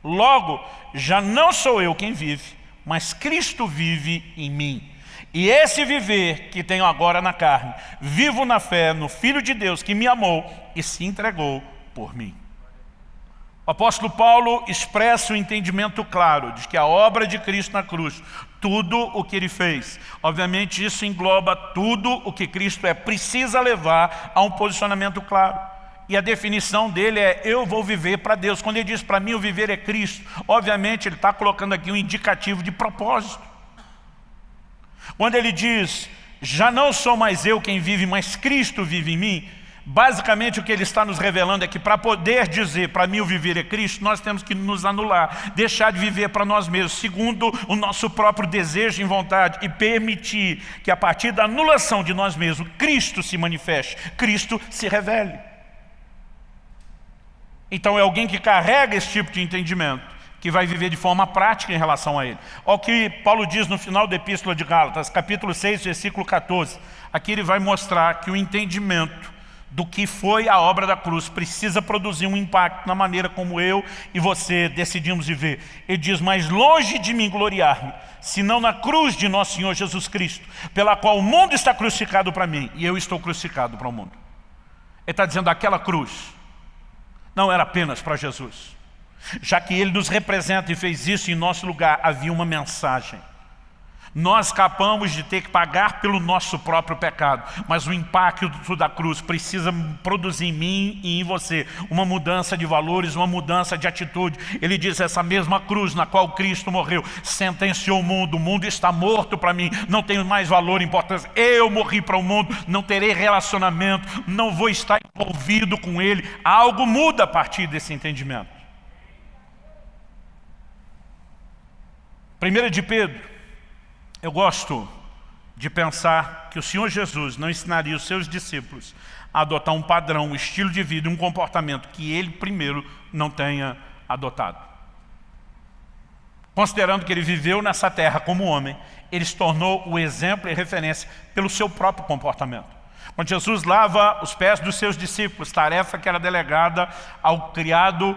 Logo, já não sou eu quem vive, mas Cristo vive em mim. E esse viver que tenho agora na carne, vivo na fé no Filho de Deus que me amou e se entregou por mim. O apóstolo Paulo expressa um entendimento claro de que a obra de Cristo na cruz, tudo o que Ele fez, obviamente isso engloba tudo o que Cristo precisa levar a um posicionamento claro. E a definição dele é: eu vou viver para Deus. Quando ele diz para mim o viver é Cristo, obviamente ele está colocando aqui um indicativo de propósito. Quando ele diz: já não sou mais eu quem vive, mas Cristo vive em mim, basicamente o que ele está nos revelando é que para poder dizer para mim o viver é Cristo, nós temos que nos anular, deixar de viver para nós mesmos, segundo o nosso próprio desejo e vontade, e permitir que a partir da anulação de nós mesmos, Cristo se manifeste, Cristo se revele. Então é alguém que carrega esse tipo de entendimento que vai viver de forma prática em relação a ele. Olha o que Paulo diz no final da Epístola de Gálatas, capítulo 6, versículo 14. Aqui ele vai mostrar que o entendimento do que foi a obra da cruz precisa produzir um impacto na maneira como eu e você decidimos viver. Ele diz, mas longe de mim gloriar-me, senão na cruz de nosso Senhor Jesus Cristo, pela qual o mundo está crucificado para mim e eu estou crucificado para o mundo. Ele está dizendo, aquela cruz não era apenas para Jesus. Já que Ele nos representa e fez isso em nosso lugar, havia uma mensagem. Nós escapamos de ter que pagar pelo nosso próprio pecado, mas o impacto da cruz precisa produzir em mim e em você uma mudança de valores, uma mudança de atitude. Ele diz, essa mesma cruz na qual Cristo morreu, sentenciou o mundo está morto para mim, não tem mais valor e importância. Eu morri para o mundo, não terei relacionamento, não vou estar envolvido com ele. Algo muda a partir desse entendimento. 1 de Pedro, eu gosto de pensar que o Senhor Jesus não ensinaria os seus discípulos a adotar um padrão, um estilo de vida, um comportamento que ele primeiro não tenha adotado. Considerando que ele viveu nessa terra como homem, ele se tornou o exemplo e referência pelo seu próprio comportamento. Quando Jesus lava os pés dos seus discípulos, tarefa que era delegada ao criado,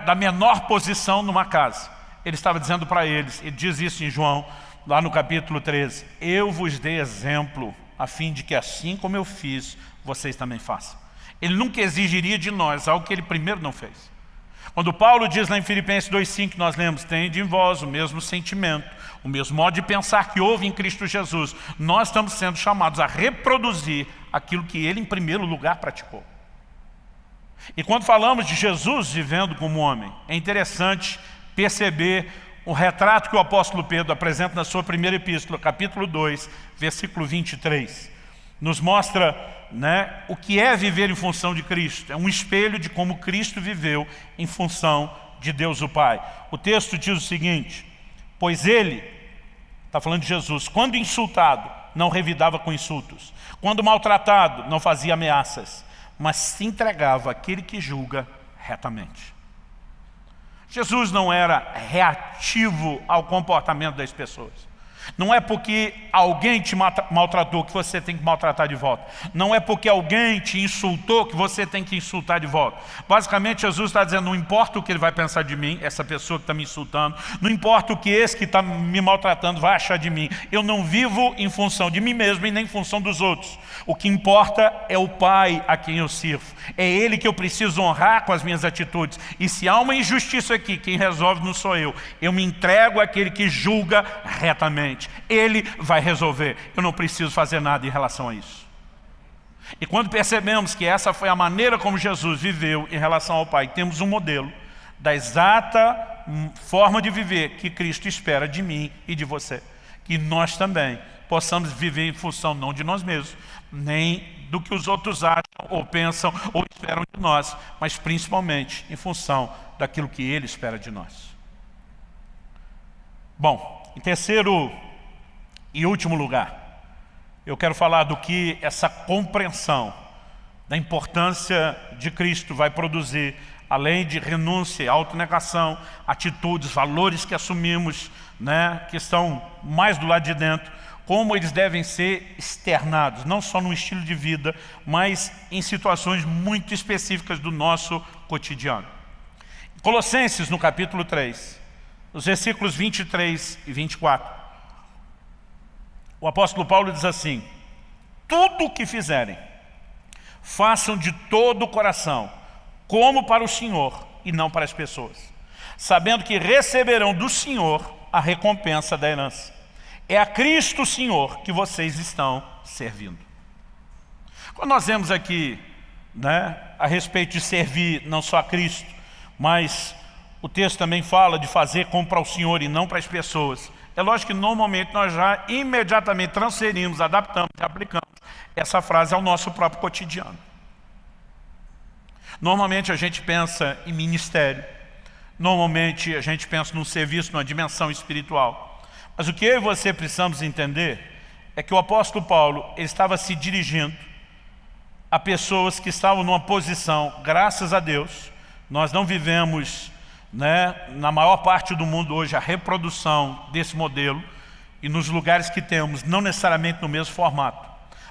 da menor posição numa casa, ele estava dizendo para eles, ele diz isso em João, lá no capítulo 13, eu vos dei exemplo, a fim de que assim como eu fiz, vocês também façam. Ele nunca exigiria de nós algo que ele primeiro não fez. Quando Paulo diz lá em Filipenses 2,5, nós lemos, tende em vós o mesmo sentimento, o mesmo modo de pensar que houve em Cristo Jesus, nós estamos sendo chamados a reproduzir aquilo que ele em primeiro lugar praticou. E quando falamos de Jesus vivendo como homem, é interessante perceber o retrato que o apóstolo Pedro apresenta na sua primeira epístola, capítulo 2, versículo 23. Nos mostra o que é viver em função de Cristo. É um espelho de como Cristo viveu em função de Deus o Pai. O texto diz o seguinte, pois ele, está falando de Jesus, quando insultado, não revidava com insultos. Quando maltratado, não fazia ameaças, mas se entregava àquele que julga retamente. Jesus não era reativo ao comportamento das pessoas. Não é porque alguém te maltratou que você tem que maltratar de volta. Não é porque alguém te insultou que você tem que insultar de volta. Basicamente, Jesus está dizendo, não importa o que ele vai pensar de mim, essa pessoa que está me insultando, não importa o que esse que está me maltratando vai achar de mim. Eu não vivo em função de mim mesmo e nem em função dos outros. O que importa é o Pai a quem eu sirvo. É Ele que eu preciso honrar com as minhas atitudes. E se há uma injustiça aqui, quem resolve não sou eu. Eu me entrego àquele que julga retamente. Ele vai resolver. Eu não preciso fazer nada em relação a isso. E quando percebemos que essa foi a maneira como Jesus viveu em relação ao Pai, temos um modelo da exata forma de viver que Cristo espera de mim e de você. Que nós também possamos viver em função não de nós mesmos, nem do que os outros acham ou pensam ou esperam de nós, mas principalmente em função daquilo que Ele espera de nós. Bom, em terceiro e último lugar, eu quero falar do que essa compreensão da importância de Cristo vai produzir, além de renúncia, autonegação, atitudes, valores que assumimos, que estão mais do lado de dentro, como eles devem ser externados, não só no estilo de vida, mas em situações muito específicas do nosso cotidiano. Colossenses, no capítulo 3, os versículos 23 e 24, o apóstolo Paulo diz assim, tudo o que fizerem, façam de todo o coração, como para o Senhor e não para as pessoas, sabendo que receberão do Senhor a recompensa da herança. É a Cristo Senhor que vocês estão servindo. Quando nós vemos aqui a respeito de servir não só a Cristo, mas o texto também fala de fazer como para o Senhor e não para as pessoas. É lógico que normalmente nós já imediatamente transferimos, adaptamos e aplicamos essa frase ao nosso próprio cotidiano. Normalmente a gente pensa em ministério, normalmente a gente pensa num serviço, numa dimensão espiritual. Mas o que eu e você precisamos entender é que o apóstolo Paulo ele estava se dirigindo a pessoas que estavam numa posição, graças a Deus, nós não vivemos na maior parte do mundo hoje a reprodução desse modelo e nos lugares que temos, não necessariamente no mesmo formato.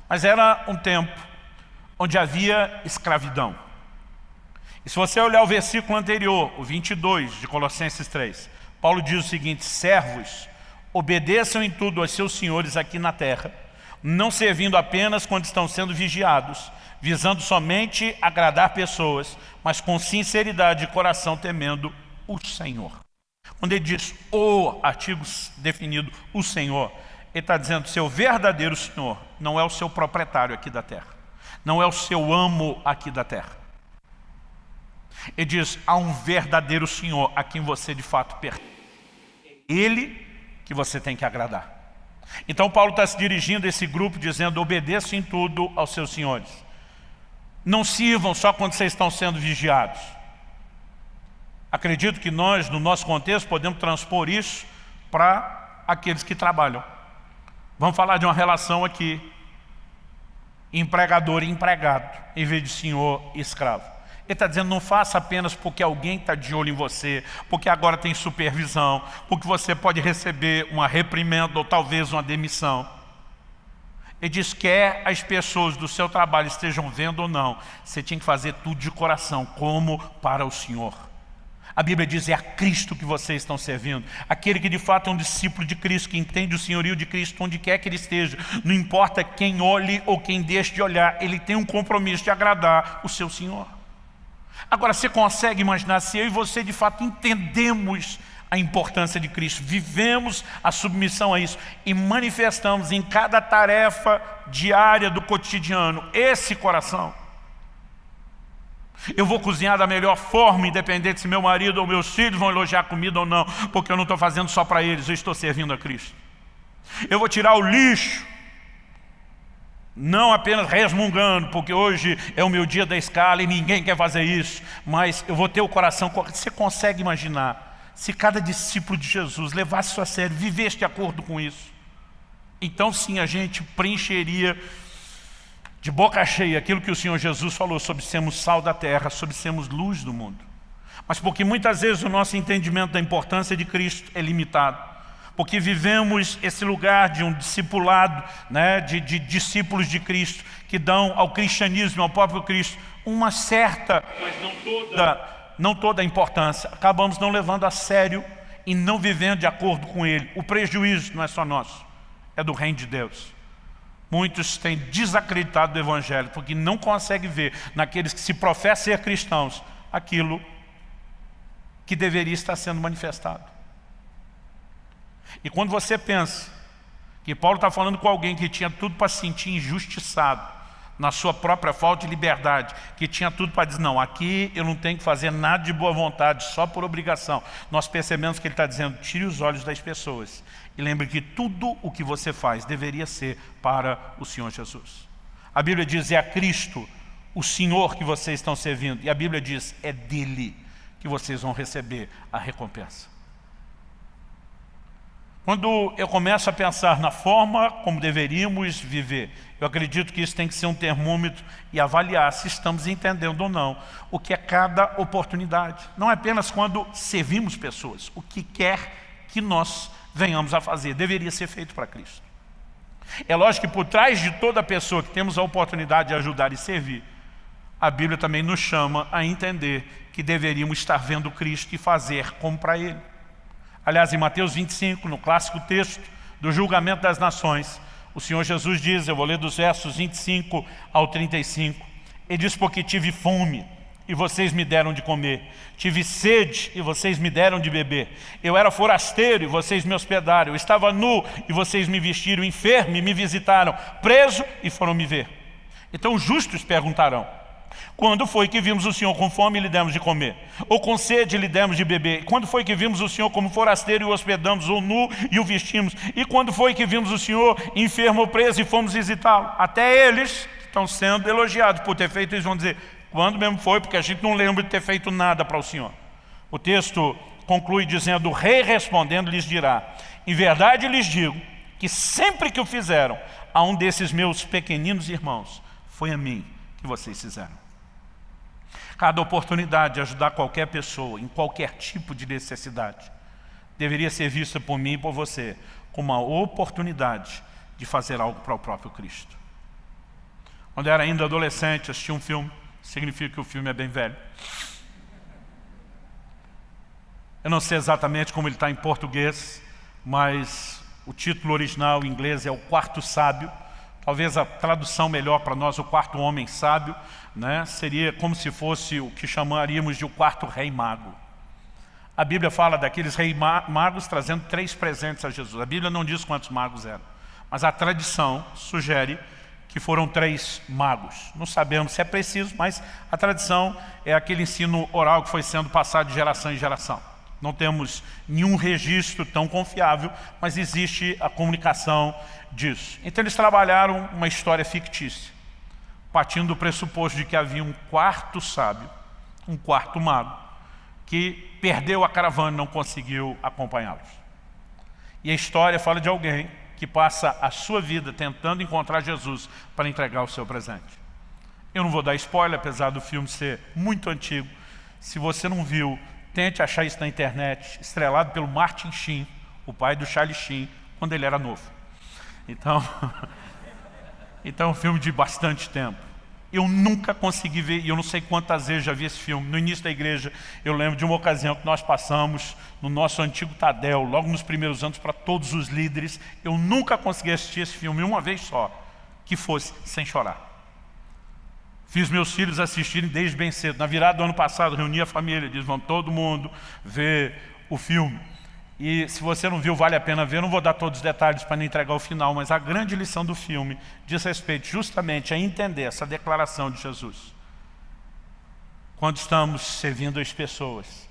Mas era um tempo onde havia escravidão. E se você olhar o versículo anterior, o 22 de Colossenses 3, Paulo diz o seguinte: servos, obedeçam em tudo aos seus senhores aqui na terra, não servindo apenas quando estão sendo vigiados, visando somente agradar pessoas, mas com sinceridade de coração, temendo o Senhor. Quando ele diz o artigo definido, o Senhor, ele está dizendo: seu verdadeiro Senhor não é o seu proprietário aqui da terra, não é o seu amo aqui da terra. Ele diz: há um verdadeiro Senhor a quem você de fato pertence. É Ele que você tem que agradar. Então Paulo está se dirigindo a esse grupo dizendo: obedeçam em tudo aos seus senhores. Não sirvam só quando vocês estão sendo vigiados. Acredito que nós, no nosso contexto, podemos transpor isso para aqueles que trabalham. Vamos falar de uma relação aqui: empregador e empregado, em vez de senhor e escravo. Ele está dizendo: não faça apenas porque alguém está de olho em você, porque agora tem supervisão, porque você pode receber uma reprimenda ou talvez uma demissão. Ele diz: quer as pessoas do seu trabalho estejam vendo ou não, você tinha que fazer tudo de coração, como para o Senhor. A Bíblia diz: é a Cristo que vocês estão servindo. Aquele que de fato é um discípulo de Cristo, que entende o senhorio de Cristo onde quer que ele esteja. Não importa quem olhe ou quem deixe de olhar, ele tem um compromisso de agradar o seu Senhor. Agora, você consegue imaginar se eu e você de fato entendemos a importância de Cristo, vivemos a submissão a isso e manifestamos em cada tarefa diária do cotidiano esse coração? Eu vou cozinhar da melhor forma, independente se meu marido ou meus filhos vão elogiar a comida ou não, porque eu não estou fazendo só para eles, eu estou servindo a Cristo. Eu vou tirar o lixo, não apenas resmungando, porque hoje é o meu dia da escala e ninguém quer fazer isso, mas eu vou ter o coração correto. Você consegue imaginar se cada discípulo de Jesus levasse isso a sério, vivesse de acordo com isso? Então sim, a gente preencheria de boca cheia aquilo que o Senhor Jesus falou sobre sermos sal da terra, sobre sermos luz do mundo. Mas porque muitas vezes o nosso entendimento da importância de Cristo é limitado, porque vivemos esse lugar de um discipulado, né, de discípulos de Cristo, que dão ao cristianismo, ao próprio Cristo, uma certa, mas não toda a importância. Acabamos não levando a sério e não vivendo de acordo com Ele. O prejuízo não é só nosso, é do reino de Deus. Muitos têm desacreditado do Evangelho, porque não conseguem ver naqueles que se professam ser cristãos aquilo que deveria estar sendo manifestado. E quando você pensa que Paulo está falando com alguém que tinha tudo para se sentir injustiçado na sua própria falta de liberdade, que tinha tudo para dizer: não, aqui eu não tenho que fazer nada de boa vontade, só por obrigação. Nós percebemos que ele está dizendo: tire os olhos das pessoas e lembre que tudo o que você faz deveria ser para o Senhor Jesus. A Bíblia diz: é a Cristo, o Senhor, que vocês estão servindo. E a Bíblia diz: é dele que vocês vão receber a recompensa. Quando eu começo a pensar na forma como deveríamos viver, eu acredito que isso tem que ser um termômetro e avaliar se estamos entendendo ou não o que é cada oportunidade. Não é apenas quando servimos pessoas, o que quer que nós venhamos a fazer, deveria ser feito para Cristo. É lógico que por trás de toda pessoa que temos a oportunidade de ajudar e servir, a Bíblia também nos chama a entender que deveríamos estar vendo Cristo e fazer como para Ele. Aliás, em Mateus 25, no clássico texto do julgamento das nações, o Senhor Jesus diz, eu vou ler dos versos 25 ao 35, ele diz: porque tive fome e vocês me deram de comer, tive sede e vocês me deram de beber, eu era forasteiro e vocês me hospedaram, eu estava nu e vocês me vestiram, enfermo e me visitaram, preso e foram me ver. Então os justos perguntarão: quando foi que vimos o Senhor com fome e lhe demos de comer? Ou com sede e lhe demos de beber? Quando foi que vimos o Senhor como forasteiro e o hospedamos, ou nu e o vestimos? E quando foi que vimos o Senhor enfermo ou preso e fomos visitá-lo? Até eles estão sendo elogiados por ter feito, eles vão dizer: quando mesmo foi? Porque a gente não lembra de ter feito nada para o Senhor. O texto conclui dizendo: o rei respondendo lhes dirá: em verdade lhes digo que sempre que o fizeram a um desses meus pequeninos irmãos, foi a mim que vocês fizeram. Cada oportunidade de ajudar qualquer pessoa em qualquer tipo de necessidade deveria ser vista por mim e por você como uma oportunidade de fazer algo para o próprio Cristo. Quando eu era ainda adolescente, assisti um filme, significa que o filme é bem velho. Eu não sei exatamente como ele está em português, mas o título original em inglês é O Quarto Sábio. Talvez a tradução melhor para nós, O Quarto Homem Sábio, né? Seria como se fosse o que chamaríamos de O Quarto Rei Mago. A Bíblia fala daqueles reis magos trazendo 3 presentes a Jesus. A Bíblia não diz quantos magos eram, mas a tradição sugere que foram 3 magos. Não sabemos se é preciso, mas a tradição é aquele ensino oral que foi sendo passado de geração em geração. Não temos nenhum registro tão confiável, mas existe a comunicação disso. Então eles trabalharam uma história fictícia, partindo do pressuposto de que havia um quarto sábio, um quarto mago, que perdeu a caravana e não conseguiu acompanhá-los. E a história fala de alguém que passa a sua vida tentando encontrar Jesus para entregar o seu presente. Eu não vou dar spoiler, apesar do filme ser muito antigo. Se você não viu, tente achar isso na internet, estrelado pelo Martin Sheen, o pai do Charlie Sheen, quando ele era novo. Então é um filme de bastante tempo. Eu nunca consegui ver, e eu não sei quantas vezes já vi esse filme. No início da igreja, eu lembro de uma ocasião que nós passamos no nosso antigo Tadel, logo nos primeiros anos, para todos os líderes. Eu nunca consegui assistir esse filme uma vez só, que fosse sem chorar. Fiz meus filhos assistirem desde bem cedo. Na virada do ano passado, reuni a família, disse, vamos todo mundo ver o filme. E se você não viu, vale a pena ver. Eu não vou dar todos os detalhes para não entregar o final, mas a grande lição do filme diz respeito justamente a entender essa declaração de Jesus. Quando estamos servindo as pessoas,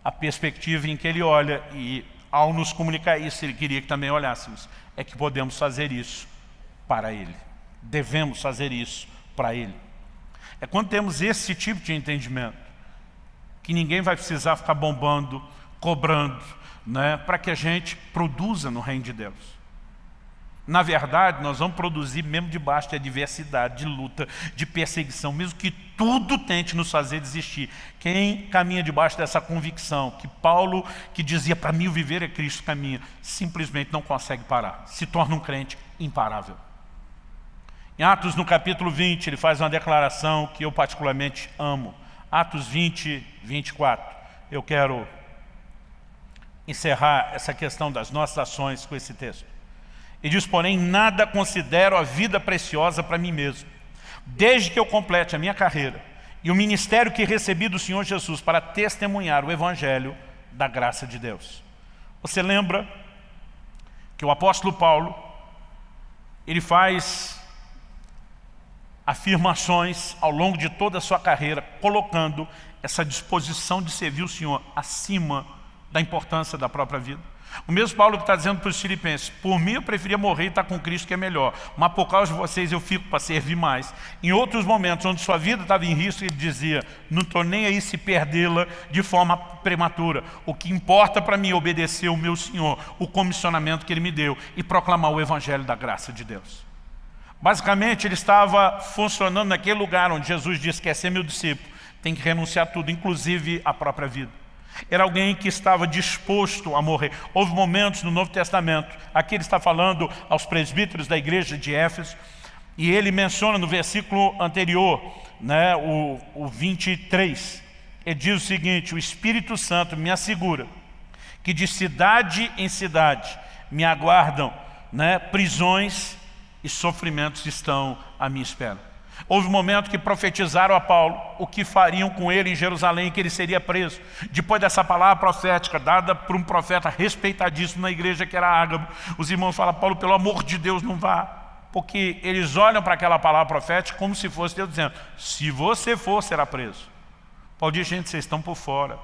a perspectiva em que ele olha, e ao nos comunicar isso, ele queria que também olhássemos, é que podemos fazer isso para ele. Devemos fazer isso para ele. É quando temos esse tipo de entendimento que ninguém vai precisar ficar bombando, cobrando, né, para que a gente produza no reino de Deus. Na verdade, nós vamos produzir mesmo debaixo de adversidade, de luta, de perseguição, mesmo que tudo tente nos fazer desistir. Quem caminha debaixo dessa convicção, que Paulo, que dizia para mim o viver é Cristo, caminha, simplesmente não consegue parar, se torna um crente imparável. Em Atos, no capítulo 20, ele faz uma declaração que eu particularmente amo. Atos 20, 24. Eu quero encerrar essa questão das nossas ações com esse texto. Ele diz, porém, nada considero a vida preciosa para mim mesmo, desde que eu complete a minha carreira e o ministério que recebi do Senhor Jesus para testemunhar o Evangelho da graça de Deus. Você lembra que o apóstolo Paulo, ele faz afirmações ao longo de toda a sua carreira, colocando essa disposição de servir o Senhor acima da importância da própria vida. O mesmo Paulo que está dizendo para os filipenses, por mim eu preferia morrer e estar com Cristo, que é melhor, mas por causa de vocês eu fico para servir mais. Em outros momentos onde sua vida estava em risco, ele dizia, não estou nem aí se perdê-la de forma prematura. O que importa para mim é obedecer o meu Senhor, o comissionamento que Ele me deu e proclamar o Evangelho da graça de Deus. Basicamente, ele estava funcionando naquele lugar onde Jesus disse, quer ser meu discípulo, tem que renunciar a tudo, inclusive a própria vida. Era alguém que estava disposto a morrer. Houve momentos no Novo Testamento, aqui ele está falando aos presbíteros da igreja de Éfeso, e ele menciona no versículo anterior, né, o 23, ele diz o seguinte, o Espírito Santo me assegura que de cidade em cidade me aguardam, né, prisões e sofrimentos estão à minha espera. Houve um momento que profetizaram a Paulo o que fariam com ele em Jerusalém, que ele seria preso. Depois dessa palavra profética, dada por um profeta respeitadíssimo na igreja, que era Ágabo, os irmãos falam, Paulo, pelo amor de Deus, não vá. Porque eles olham para aquela palavra profética como se fosse Deus dizendo, se você for, será preso. Paulo diz, gente, vocês estão por fora.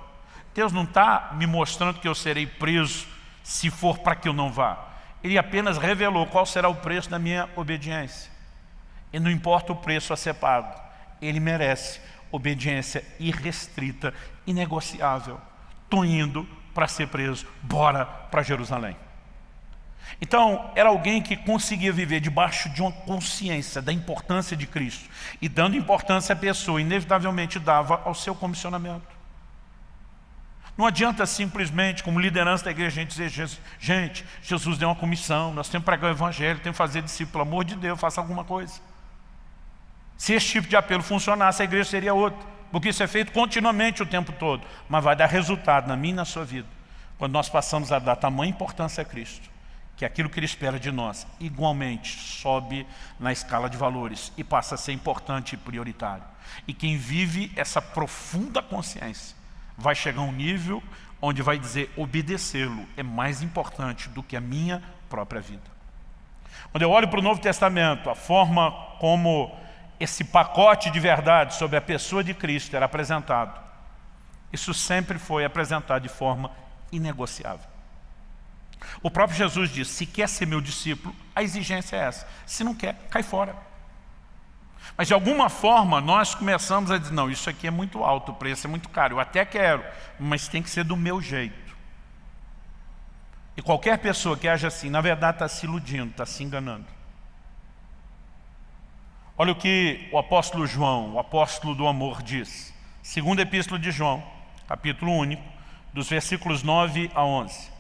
Deus não está me mostrando que eu serei preso se for para que eu não vá. Ele apenas revelou qual será o preço da minha obediência. E não importa o preço a ser pago, ele merece obediência irrestrita, inegociável. Estou indo para ser preso, bora para Jerusalém. Então, era alguém que conseguia viver debaixo de uma consciência da importância de Cristo. E dando importância à pessoa, inevitavelmente dava ao seu comissionamento. Não adianta simplesmente, como liderança da igreja, a gente dizer, gente, Jesus deu uma comissão, nós temos que pregar o Evangelho, temos que fazer discípulo, pelo amor de Deus, faça alguma coisa. Se esse tipo de apelo funcionasse, a igreja seria outra, porque isso é feito continuamente o tempo todo, mas vai dar resultado na minha e na sua vida, quando nós passamos a dar tamanha importância a Cristo, que aquilo que Ele espera de nós, igualmente, sobe na escala de valores e passa a ser importante e prioritário. E quem vive essa profunda consciência, vai chegar a um nível onde vai dizer, obedecê-lo é mais importante do que a minha própria vida. Quando eu olho para o Novo Testamento, a forma como esse pacote de verdade sobre a pessoa de Cristo era apresentado, isso sempre foi apresentado de forma inegociável. O próprio Jesus disse, se quer ser meu discípulo, a exigência é essa. Se não quer, cai fora. Mas de alguma forma nós começamos a dizer, não, isso aqui é muito alto, o preço é muito caro, eu até quero, mas tem que ser do meu jeito. E qualquer pessoa que age assim, na verdade está se iludindo, está se enganando. Olha o que o apóstolo João, o apóstolo do amor, diz. Segunda epístola de João, capítulo único, dos versículos 9 a 11.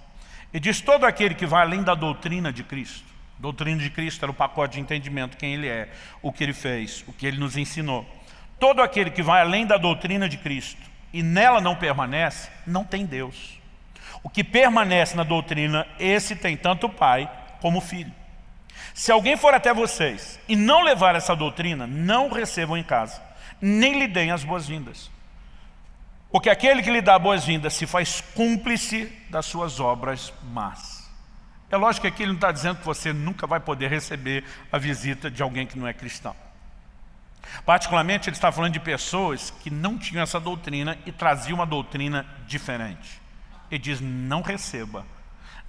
E diz, todo aquele que vai além da doutrina de Cristo. Doutrina de Cristo era o pacote de entendimento, quem Ele é, o que Ele fez, o que Ele nos ensinou. Todo aquele que vai além da doutrina de Cristo e nela não permanece, não tem Deus. O que permanece na doutrina, esse tem tanto o Pai como o Filho. Se alguém for até vocês e não levar essa doutrina, não o recebam em casa, nem lhe deem as boas-vindas. Porque aquele que lhe dá boas-vindas se faz cúmplice das suas obras más. É lógico que aqui ele não está dizendo que você nunca vai poder receber a visita de alguém que não é cristão. Particularmente ele está falando de pessoas que não tinham essa doutrina e traziam uma doutrina diferente. Ele diz, não receba,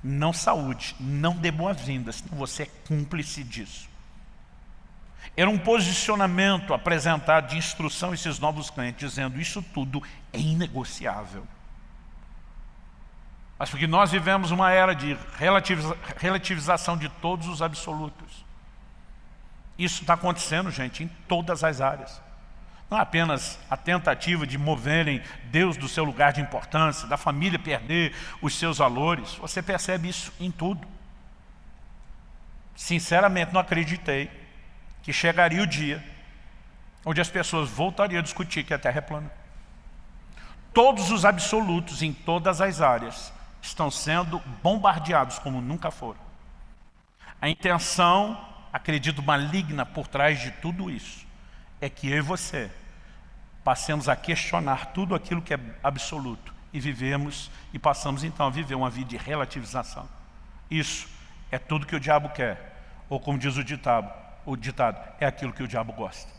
não saúde, não dê boas-vindas, senão você é cúmplice disso. Era um posicionamento apresentado de instrução a esses novos crentes, dizendo, isso tudo é inegociável. Mas porque nós vivemos uma era de relativização de todos os absolutos. Isso está acontecendo, gente, em todas as áreas. Não é apenas a tentativa de moverem Deus do seu lugar de importância, da família perder os seus valores. Você percebe isso em tudo. Sinceramente, não acreditei que chegaria o dia onde as pessoas voltariam a discutir que a Terra é plana. Todos os absolutos em todas as áreas estão sendo bombardeados como nunca foram. A intenção, acredito, maligna por trás de tudo isso é que eu e você passemos a questionar tudo aquilo que é absoluto e vivemos e passamos então a viver uma vida de relativização. Isso é tudo que o diabo quer, ou como diz o ditado, é aquilo que o diabo gosta.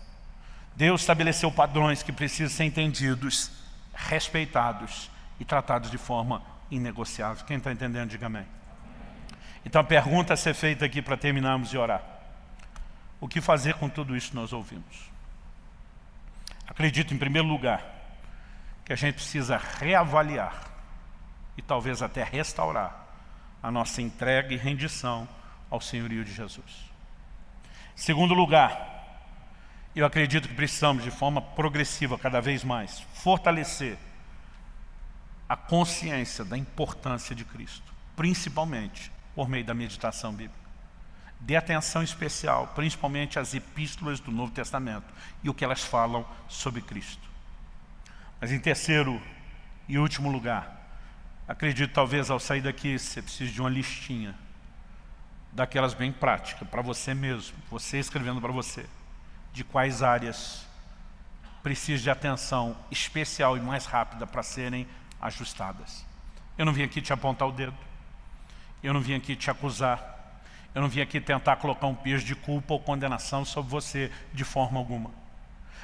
Deus estabeleceu padrões que precisam ser entendidos, respeitados e tratados de forma inegociável. Quem está entendendo, diga amém. Então a pergunta a ser feita aqui para terminarmos de orar. O que fazer com tudo isso que nós ouvimos? Acredito, em primeiro lugar, que a gente precisa reavaliar e talvez até restaurar a nossa entrega e rendição ao senhorio de Jesus. Em segundo lugar, eu acredito que precisamos, de forma progressiva, cada vez mais, fortalecer a consciência da importância de Cristo, principalmente por meio da meditação bíblica. Dê atenção especial, principalmente às epístolas do Novo Testamento e o que elas falam sobre Cristo. Mas em terceiro e último lugar, acredito talvez ao sair daqui você precise de uma listinha, daquelas bem práticas, para você mesmo, você escrevendo para você, de quais áreas precisa de atenção especial e mais rápida para serem ajustadas. Eu não vim aqui te apontar o dedo, eu não vim aqui te acusar, eu não vim aqui tentar colocar um peso de culpa ou condenação sobre você de forma alguma.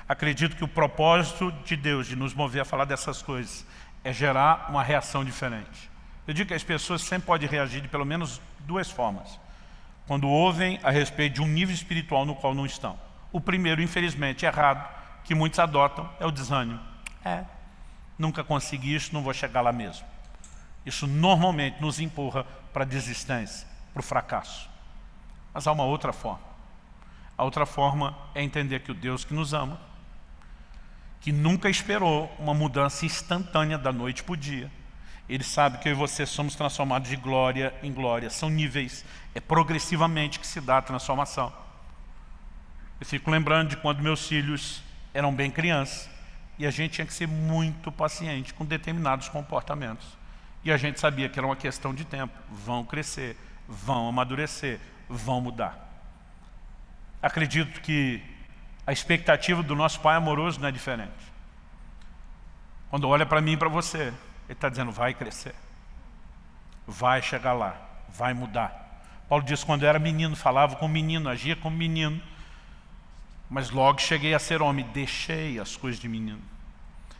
Acredito que o propósito de Deus de nos mover a falar dessas coisas é gerar uma reação diferente. Eu digo que as pessoas sempre podem reagir de pelo menos duas formas. Quando ouvem a respeito de um nível espiritual no qual não estão. O primeiro, infelizmente, errado, que muitos adotam, é o desânimo. Nunca consegui isso, não vou chegar lá mesmo. Isso normalmente nos empurra para a desistência, para o fracasso. Mas há uma outra forma. A outra forma é entender que o Deus que nos ama, que nunca esperou uma mudança instantânea da noite para o dia, Ele sabe que eu e você somos transformados de glória em glória. São níveis, é progressivamente que se dá a transformação. Eu fico lembrando de quando meus filhos eram bem crianças e a gente tinha que ser muito paciente com determinados comportamentos. E a gente sabia que era uma questão de tempo. Vão crescer, vão amadurecer, vão mudar. Acredito que a expectativa do nosso Pai amoroso não é diferente. Quando olha para mim e para você, Ele está dizendo, vai crescer, vai chegar lá, vai mudar. Paulo diz, quando eu era menino, falava como menino, agia como menino, mas logo cheguei a ser homem, deixei as coisas de menino.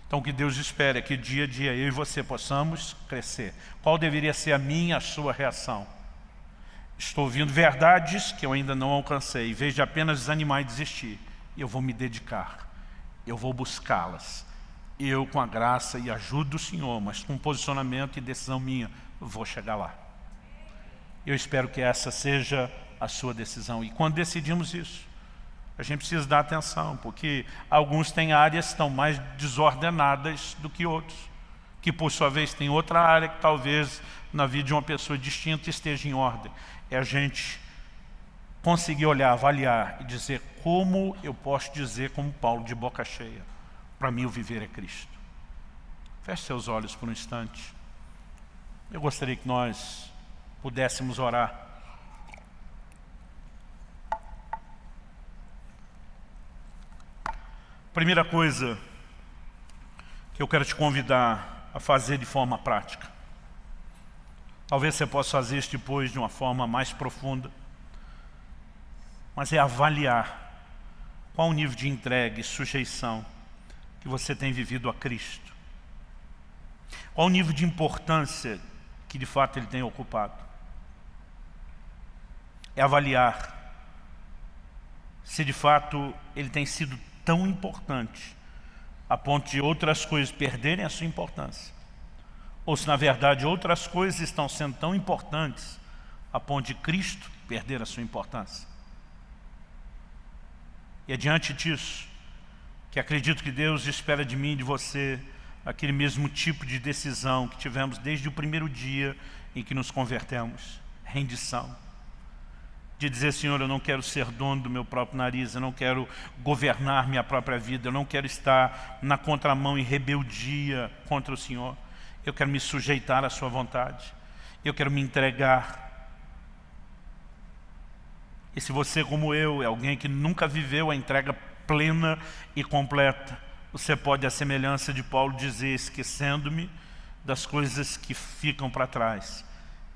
Então o que Deus espera é que dia a dia eu e você possamos crescer. Qual deveria ser a minha, a sua reação? Estou ouvindo verdades que eu ainda não alcancei, em vez de apenas desanimar e desistir, eu vou me dedicar, eu vou buscá-las. Eu, com a graça e ajuda do Senhor, mas com posicionamento e decisão minha, vou chegar lá. Eu espero que essa seja a sua decisão. E quando decidimos isso, a gente precisa dar atenção, porque alguns têm áreas que estão mais desordenadas do que outros, que por sua vez tem outra área que talvez na vida de uma pessoa distinta esteja em ordem. É a gente conseguir olhar, avaliar e dizer como eu posso dizer como Paulo de boca cheia, para mim o viver é Cristo. Feche seus olhos por um instante. Eu gostaria que nós pudéssemos orar. Primeira coisa que eu quero te convidar a fazer de forma prática. Talvez você possa fazer isso depois de uma forma mais profunda. Mas é avaliar qual o nível de entrega e sujeição que você tem vivido a Cristo. Qual o nível de importância que de fato Ele tem ocupado. É avaliar se de fato Ele tem sido tão importante a ponto de outras coisas perderem a sua importância. Ou se na verdade outras coisas estão sendo tão importantes a ponto de Cristo perder a sua importância. E é diante disso que acredito que Deus espera de mim e de você aquele mesmo tipo de decisão que tivemos desde o primeiro dia em que nos convertemos. Rendição. De dizer, Senhor, eu não quero ser dono do meu próprio nariz, eu não quero governar minha própria vida, eu não quero estar na contramão em rebeldia contra o Senhor. Eu quero me sujeitar à sua vontade. Eu quero me entregar. E se você, como eu, é alguém que nunca viveu a entrega plena e completa, você pode, à semelhança de Paulo, dizer, esquecendo-me das coisas que ficam para trás,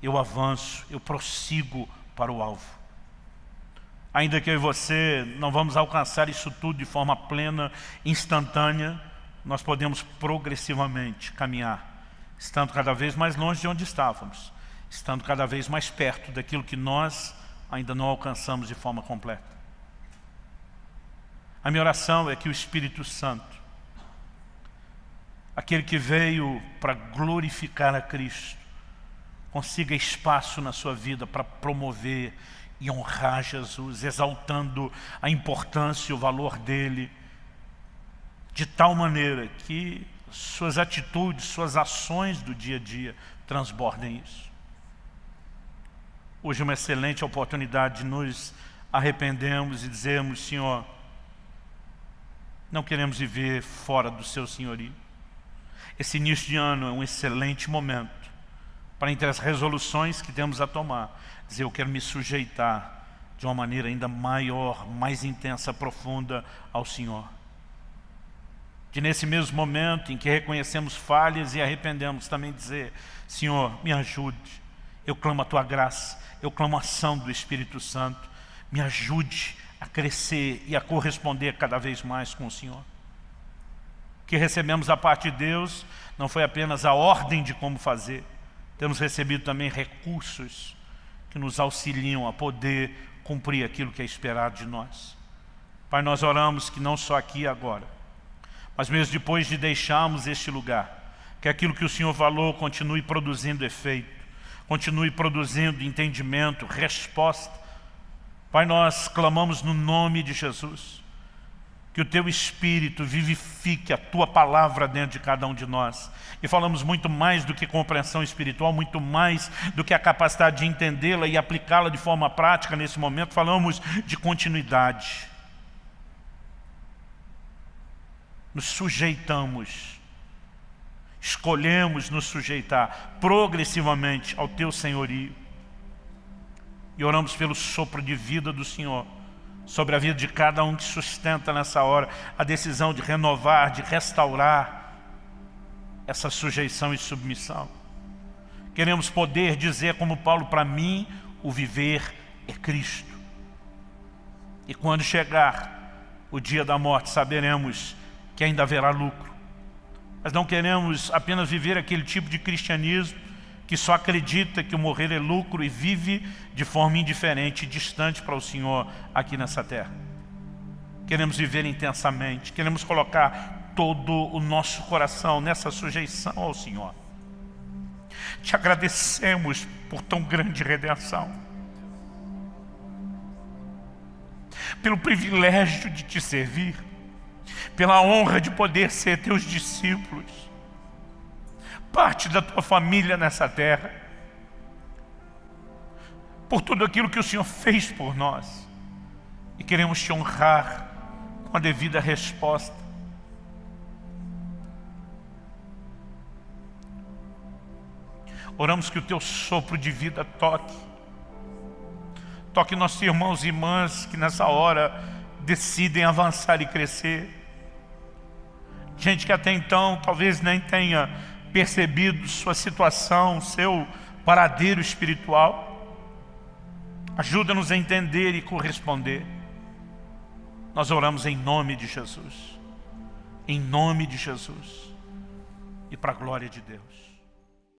eu avanço, eu prossigo para o alvo. Ainda que eu e você não vamos alcançar isso tudo de forma plena, instantânea, nós podemos progressivamente caminhar, estando cada vez mais longe de onde estávamos, estando cada vez mais perto daquilo que nós ainda não alcançamos de forma completa. A minha oração é que o Espírito Santo, aquele que veio para glorificar a Cristo, consiga espaço na sua vida para promover e honrar Jesus, exaltando a importância e o valor dele, de tal maneira que suas atitudes, suas ações do dia a dia transbordem isso. Hoje é uma excelente oportunidade de nos arrependermos e dizermos, Senhor, não queremos viver fora do seu senhorio. Esse início de ano é um excelente momento para, entre as resoluções que temos a tomar, dizer, eu quero me sujeitar de uma maneira ainda maior, mais intensa, profunda ao Senhor. De nesse mesmo momento em que reconhecemos falhas e arrependemos, também dizer, Senhor, me ajude, eu clamo a Tua graça, eu clamo a ação do Espírito Santo, me ajude a crescer e a corresponder cada vez mais com o Senhor. O que recebemos da parte de Deus não foi apenas a ordem de como fazer, temos recebido também recursos que nos auxiliam a poder cumprir aquilo que é esperado de nós. Pai, nós oramos que não só aqui e agora, mas mesmo depois de deixarmos este lugar, que aquilo que o Senhor falou continue produzindo efeito, continue produzindo entendimento, resposta. Pai, nós clamamos no nome de Jesus, que o Teu Espírito vivifique a Tua palavra dentro de cada um de nós. E falamos muito mais do que compreensão espiritual, muito mais do que a capacidade de entendê-la e aplicá-la de forma prática nesse momento, falamos de continuidade. nos sujeitamos, escolhemos nos sujeitar progressivamente ao Teu senhorio. E oramos pelo sopro de vida do Senhor sobre a vida de cada um que sustenta nessa hora a decisão de renovar, de restaurar essa sujeição e submissão. Queremos poder dizer como Paulo: para mim o viver é Cristo. E quando chegar o dia da morte, saberemos que ainda haverá lucro. Mas não queremos apenas viver aquele tipo de cristianismo que só acredita que o morrer é lucro e vive de forma indiferente e distante para o Senhor aqui nessa terra. Queremos viver intensamente, queremos colocar todo o nosso coração nessa sujeição ao Senhor. Te agradecemos por tão grande redenção, pelo privilégio de Te servir, pela honra de poder ser Teus discípulos, parte da Tua família nessa terra, por tudo aquilo que o Senhor fez por nós, e queremos Te honrar com a devida resposta. Oramos que o Teu sopro de vida toque nossos irmãos e irmãs que nessa hora decidem avançar e crescer. Gente que até então talvez nem tenha percebido sua situação, seu paradeiro espiritual. Ajuda-nos a entender e corresponder. Nós oramos em nome de Jesus. Em nome de Jesus. E para a glória de Deus.